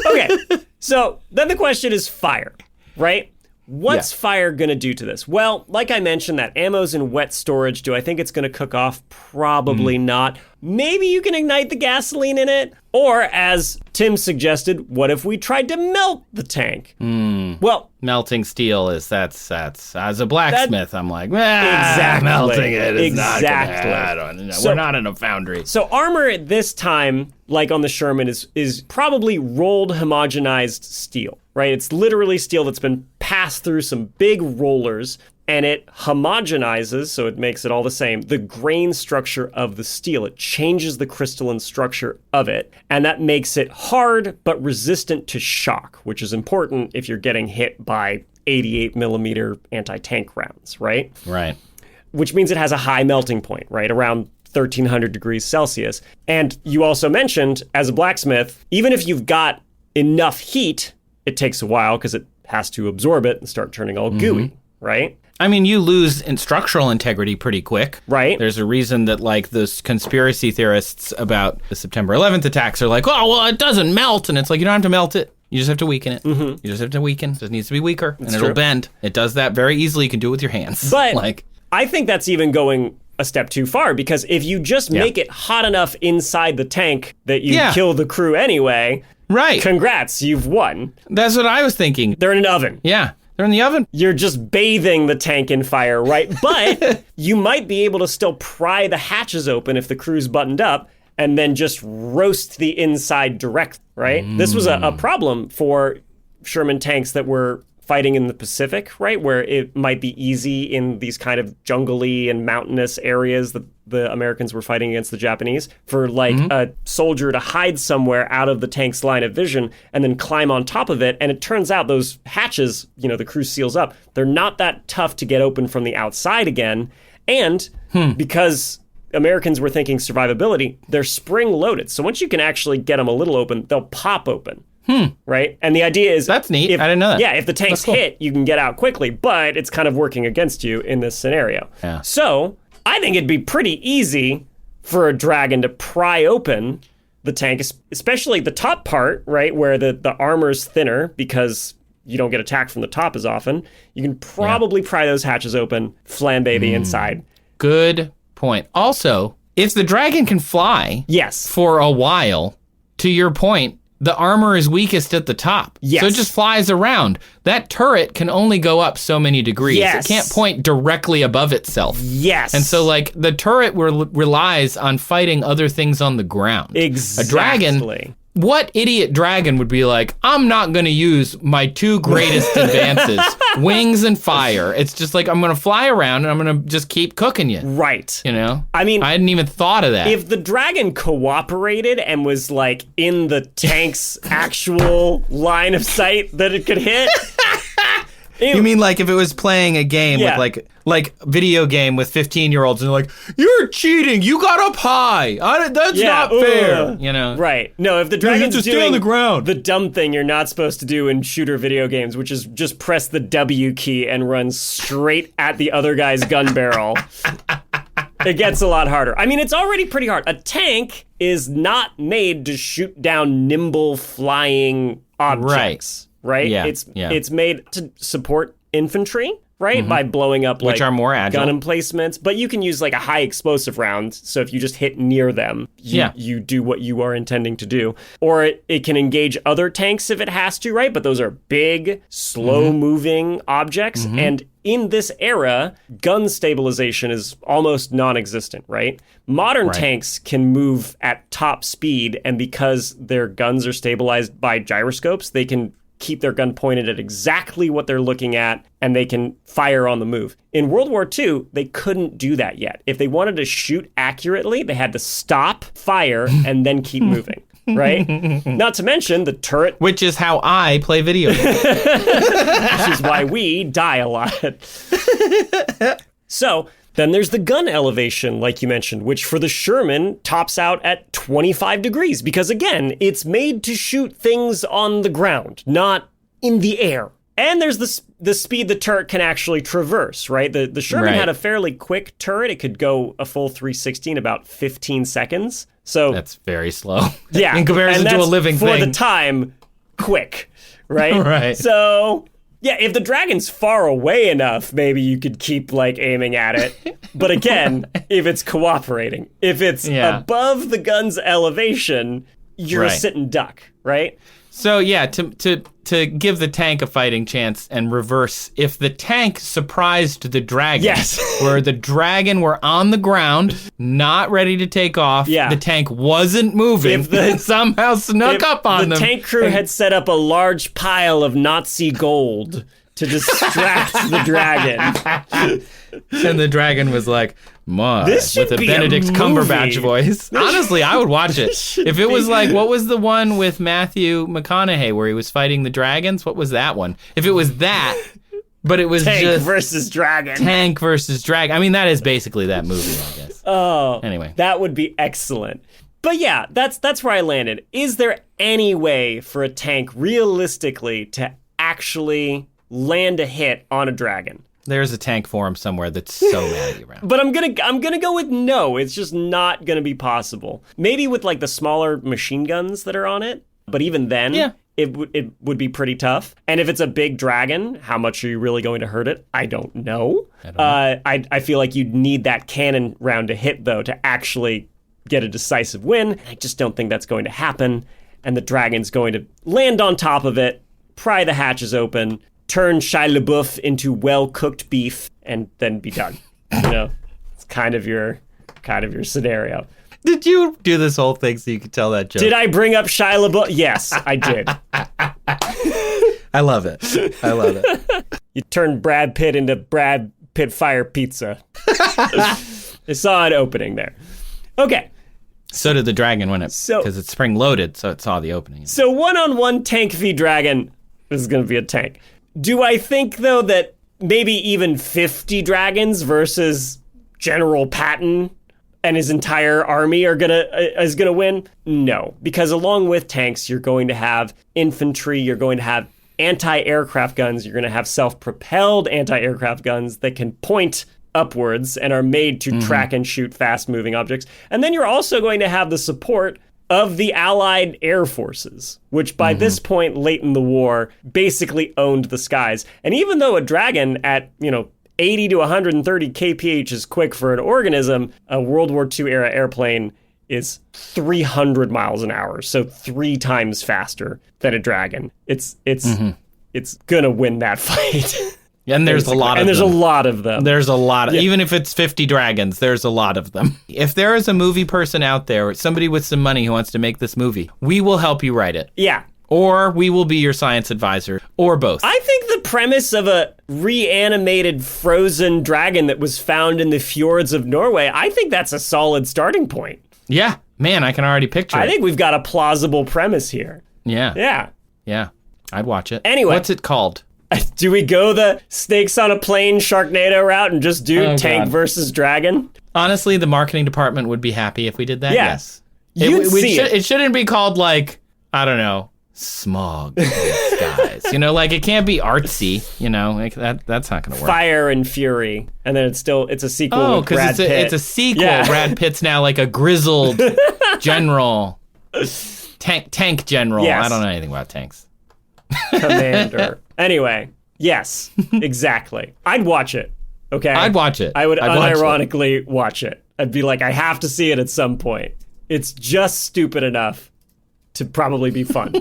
Okay. So then the question is fire, right? What's fire going to do to this? Well, like I mentioned, that ammo's in wet storage. Do I think it's going to cook off? Probably not. Maybe you can ignite the gasoline in it. Or, as Tim suggested, what if we tried to melt the tank? Well, melting steel that's as a blacksmith, I'm like, exactly. Melting it is not gonna, we're not in a foundry. So armor at this time, like on the Sherman, is probably rolled homogenized steel, right? It's literally steel that's been passed through some big rollers, and it homogenizes, so it makes it all the same, the grain structure of the steel. It changes the crystalline structure of it, and that makes it hard but resistant to shock, which is important if you're getting hit by 88 millimeter anti-tank rounds, right? Right. Which means it has a high melting point, right? Around 1300 degrees Celsius. And you also mentioned, as a blacksmith, even if you've got enough heat, it takes a while because it has to absorb it and start turning all gooey, right? I mean, you lose in structural integrity pretty quick. Right. There's a reason that, those conspiracy theorists about the September 11th attacks are like, oh, well, it doesn't melt. And it's like, you don't have to melt it. You just have to weaken it. Mm-hmm. You just have to weaken. It just needs to be weaker. And it'll bend. It does that very easily. You can do it with your hands. But I think that's even going a step too far, because if you just make it hot enough inside the tank that you kill the crew anyway, right? Congrats, you've won. That's what I was thinking. They're in an oven. Yeah. They're in the oven. You're just bathing the tank in fire, right? But you might be able to still pry the hatches open if the crew's buttoned up and then just roast the inside direct, right? This was a problem for Sherman tanks that were fighting in the Pacific, right? Where it might be easy in these kind of jungly and mountainous areas that the Americans were fighting against the Japanese for a soldier to hide somewhere out of the tank's line of vision and then climb on top of it. And it turns out those hatches, the crew seals up, they're not that tough to get open from the outside again. And because Americans were thinking survivability, they're spring loaded. So once you can actually get them a little open, they'll pop open. Right? And the idea is... That's neat. I didn't know that. Yeah, if the tank's hit, you can get out quickly, but it's kind of working against you in this scenario. Yeah. So I think it'd be pretty easy for a dragon to pry open the tank, especially the top part, right, where the armor's thinner because you don't get attacked from the top as often. You can probably pry those hatches open, flambe the inside. Good point. Also, if the dragon can fly for a while, to your point, the armor is weakest at the top. Yes. So it just flies around. That turret can only go up so many degrees. Yes. It can't point directly above itself. Yes. And so, like, the turret relies on fighting other things on the ground. Exactly. A dragon... What idiot dragon would be like, I'm not going to use my two greatest advances, wings and fire. It's just like, I'm going to fly around and I'm going to just keep cooking you. Right. You know? I mean, I hadn't even thought of that. If the dragon cooperated and was like in the tank's actual line of sight that it could hit... You mean like if it was playing a game with like video game with 15-year-olds and they're like, you're cheating, you got up high. That's not fair. You know? Right. No, if the dragon's just doing stay on the ground. The dumb thing you're not supposed to do in shooter video games, which is just press the W key and run straight at the other guy's gun barrel. It gets a lot harder. I mean, it's already pretty hard. A tank is not made to shoot down nimble flying objects. Right? Yeah, It's made to support infantry, right? By blowing up which are more agile gun emplacements. But you can use like a high explosive round. So if you just hit near them, you do what you are intending to do. Or it can engage other tanks if it has to, right? But those are big, slow moving objects. And in this era, gun stabilization is almost non-existent, right? Modern tanks can move at top speed. And because their guns are stabilized by gyroscopes, they can keep their gun pointed at exactly what they're looking at, and they can fire on the move. In World War II, they couldn't do that yet. If they wanted to shoot accurately, they had to stop, fire, and then keep moving, right? Not to mention the turret. Which is how I play video games. Which is why we die a lot. So... then there's the gun elevation, like you mentioned, which for the Sherman tops out at 25 degrees. Because again, it's made to shoot things on the ground, not in the air. And there's the speed the turret can actually traverse, right? The Sherman had a fairly quick turret. It could go a full 360 in about 15 seconds. So that's very slow. Yeah. In comparison to a living thing. For the time, quick, right? Right. So... yeah, if the dragon's far away enough, maybe you could keep, like, aiming at it. But again, if it's cooperating, if it's above the gun's elevation, you're a sitting duck, right? So, yeah, to give the tank a fighting chance and reverse, if the tank surprised the dragon, where the dragon were on the ground, not ready to take off, the tank wasn't moving, if it somehow snuck up on them. The tank crew had set up a large pile of Nazi gold to distract the dragon. And the dragon was like, this with a Benedict Cumberbatch voice. Honestly, I would watch it. If it was like, what was the one with Matthew McConaughey where he was fighting the dragons? What was that one? If it was that, but it was Tank just versus dragon. Tank versus dragon. I mean, that is basically that movie, I guess. Oh, anyway, that would be excellent. But yeah, that's where I landed. Is there any way for a tank realistically to actually land a hit on a dragon? There's a tank forum somewhere that's so mad at you, Ryan. But I'm gonna go with no. It's just not gonna be possible. Maybe with like the smaller machine guns that are on it. But even then, it would be pretty tough. And if it's a big dragon, how much are you really going to hurt it? I don't know. I feel like you'd need that cannon round to hit though to actually get a decisive win. I just don't think that's going to happen. And the dragon's going to land on top of it, pry the hatches open, turn Shia LaBeouf into well-cooked beef, and then be done. You know, it's kind of your scenario. Did you do this whole thing so you could tell that joke? Did I bring up Shia LaBeouf? Yes, I did. I love it. I love it. You turned Brad Pitt into Brad Pitt Fire Pizza. I saw an opening there. Okay. So did the dragon when because it's spring-loaded, so it saw the opening. So one-on-one tank v dragon. This is going to be a tank. Do I think, though, that maybe even 50 dragons versus General Patton and his entire army is gonna win? No, because along with tanks, you're going to have infantry, you're going to have anti-aircraft guns, you're going to have self-propelled anti-aircraft guns that can point upwards and are made to track and shoot fast-moving objects. And then you're also going to have the support of the Allied air forces, which by this point late in the war basically owned the skies. And even though a Dragon at, 80 to 130 kph is quick for an organism, a World War II era airplane is 300 miles an hour, so 3 times faster than a Dragon. It's gonna win that fight. And there's a lot of them. And there's a lot of them. There's a lot of, even if it's 50 dragons, there's a lot of them. If there is a movie person out there, somebody with some money who wants to make this movie, we will help you write it. Yeah. Or we will be your science advisor, or both. I think the premise of a reanimated frozen dragon that was found in the fjords of Norway, I think that's a solid starting point. Yeah. Man, I can already picture it. I think we've got a plausible premise here. Yeah. Yeah. Yeah. I'd watch it. Anyway. What's it called? Do we go the snakes on a plane Sharknado route and just do tank versus dragon? Honestly, the marketing department would be happy if we did that. Yeah. Yes. It shouldn't be called like, I don't know, smog in the skies. It can't be artsy, that's not going to work. Fire and Fury. And then it's a sequel with Brad Pitt. It's a sequel. Yeah. Brad Pitt's now like a grizzled general. Tank general. Yes. I don't know anything about tanks. Commander. Anyway, yes, exactly. I'd watch it, okay? I'd watch it. I would I'd unironically watch it. I'd be like, I have to see it at some point. It's just stupid enough to probably be fun.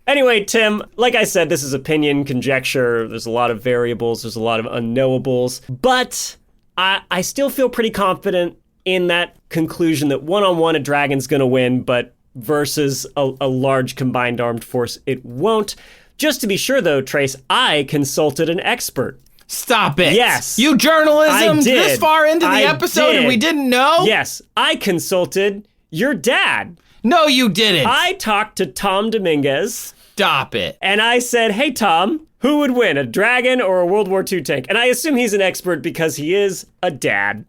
Anyway, Tim, like I said, this is opinion, conjecture. There's a lot of variables. There's a lot of unknowables. But I still feel pretty confident in that conclusion that one-on-one a dragon's going to win, but versus a large combined armed force, it won't. Just to be sure, though, Trace, I consulted an expert. Stop it. Yes. You journalism I did. this far into the episode and we didn't know? Yes, I consulted your dad. No, you didn't. I talked to Tom Dominguez. Stop it. And I said, hey, Tom, who would win, a dragon or a World War II tank? And I assume he's an expert because he is a dad.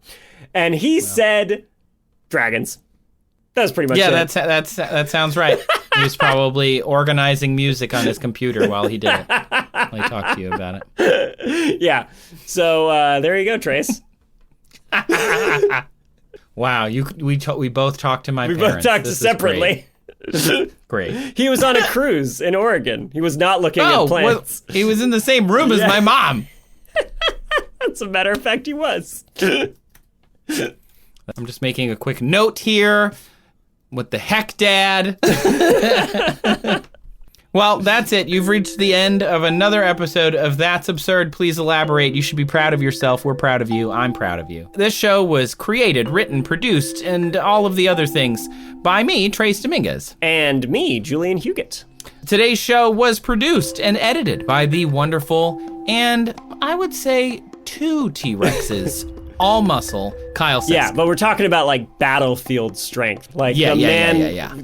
And he said dragons. That's pretty much it. Yeah, that sounds right. He was probably organizing music on his computer while he did it. While he talked to you about it. Yeah. So there you go, Trace. Wow, we both talked to my parents. We both talked separately. Great. He was on a cruise in Oregon. He was not looking at plants. Well, he was in the same room as my mom. As a matter of fact, he was. I'm just making a quick note here. What the heck, Dad? Well, that's it. You've reached the end of another episode of That's Absurd. Please elaborate. You should be proud of yourself. We're proud of you. I'm proud of you. This show was created, written, produced, and all of the other things by me, Trace Dominguez. And me, Julian Huguet. Today's show was produced and edited by the wonderful and, I would say, 2 T-Rexes. All muscle, Kyle Sisk. Yeah, but we're talking about like battlefield strength. Like Yeah.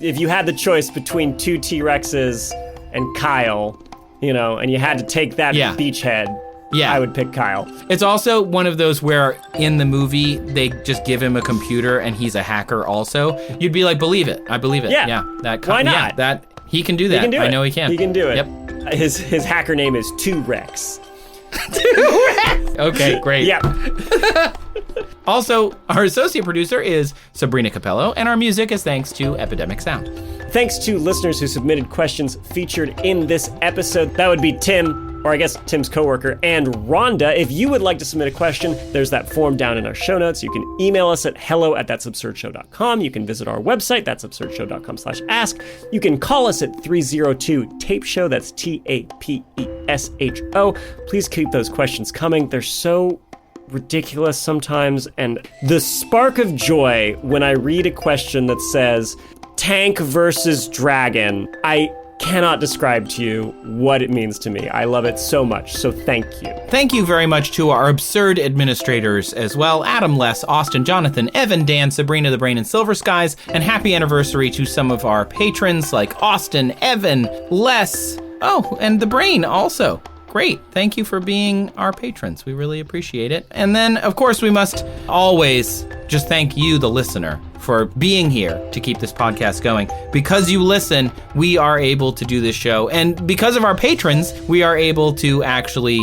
If you had the choice between 2 T-Rexes and Kyle, and you had to take that beachhead, I would pick Kyle. It's also one of those where in the movie they just give him a computer and he's a hacker also. You'd be like, believe it. I believe it. Yeah. Why not? Yeah, he can do that. He can do it. I know he can. He can do it. Yep. His hacker name is 2Rex. Okay, great. Yeah. Also, our associate producer is Sabrina Capello, and our music is thanks to Epidemic Sound. Thanks to listeners who submitted questions featured in this episode. That would be Tim, or I guess Tim's coworker, and Rhonda. If you would like to submit a question, there's that form down in our show notes. You can email us at hello@that'sabsurdshow.com. You can visit our website, that'sabsurdshow.com/ask. You can call us at 302-TAPE-SHOW. That's TAPESHO. Please keep those questions coming. They're so ridiculous sometimes, and the spark of joy when I read a question that says tank versus dragon, I cannot describe to you what it means to me. I love it so much, so thank you. Thank you very much to our absurd administrators as well, Adam, Les, Austin, Jonathan, Evan, Dan, Sabrina, the Brain, and Silver Skies, and happy anniversary to some of our patrons like Austin, Evan, Les, and the Brain also. Great. Thank you for being our patrons. We really appreciate it. And then, of course, we must always just thank you, the listener, for being here to keep this podcast going. Because you listen, we are able to do this show. And because of our patrons, we are able to actually,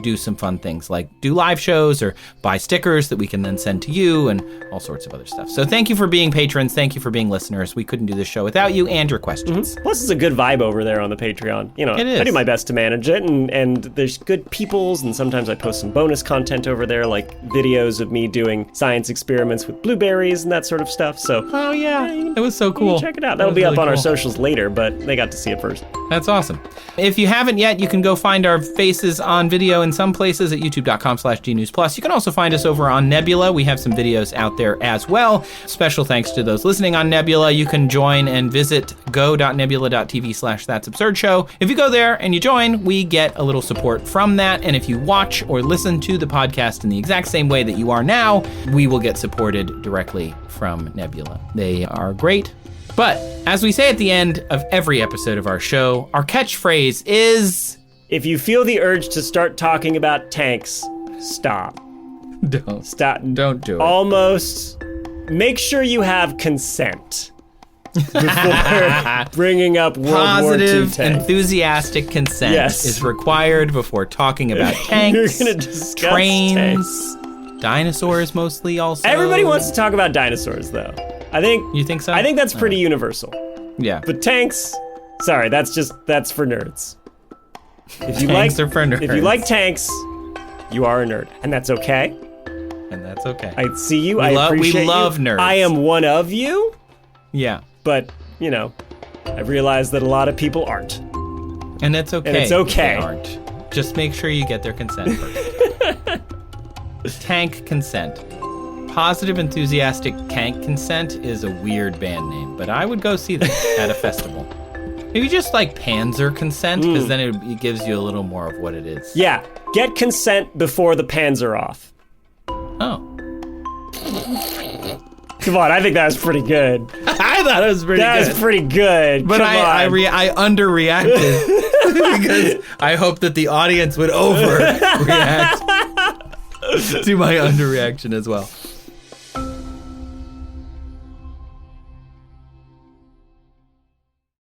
do some fun things like do live shows or buy stickers that we can then send to you and all sorts of other stuff. So thank you for being patrons. Thank you for being listeners. We couldn't do this show without you and your questions. Mm-hmm. Plus, it's a good vibe over there on the Patreon. It is. I do my best to manage it, and there's good peoples, and sometimes I post some bonus content over there, like videos of me doing science experiments with blueberries and that sort of stuff. So, oh yeah, it was so cool. Check it out. That'll be up on our socials later, but they got to see it first. That's awesome. If you haven't yet, you can go find our faces on video in some places at youtube.com/DNewsPlus. You can also find us over on Nebula. We have some videos out there as well. Special thanks to those listening on Nebula. You can join and visit go.nebula.tv/that'sabsurd show. If you go there and you join, we get a little support from that. And if you watch or listen to the podcast in the exact same way that you are now, we will get supported directly from Nebula. They are great. But as we say at the end of every episode of our show, our catchphrase is... If you feel the urge to start talking about tanks, stop. Don't. Stop. Don't do it. Almost. Make sure you have consent before bringing up World War II Positive, tanks. enthusiastic consent is required before talking about tanks, You're gonna discuss trains, tanks. dinosaurs mostly also. Everybody wants to talk about dinosaurs, though. You think so? I think that's pretty universal. Yeah. But tanks, sorry, that's for nerds. If you Tanks are for nerds. If you like tanks, you are a nerd, and that's okay. And that's okay. I see you. I appreciate you. We love nerds. I am one of you. Yeah. But, I realize that a lot of people aren't. And it's okay. And it's okay. If they aren't. Just make sure you get their consent first. Tank consent. Positive, enthusiastic tank consent is a weird band name, but I would go see them at a festival. Maybe just like Panzer consent, because then it gives you a little more of what it is. Yeah. Get consent before the pans are off. Oh. Come on, I think that was pretty good. I thought it was pretty good. That was pretty good. But Come I on. underreacted because I hoped that the audience would overreact to my underreaction as well.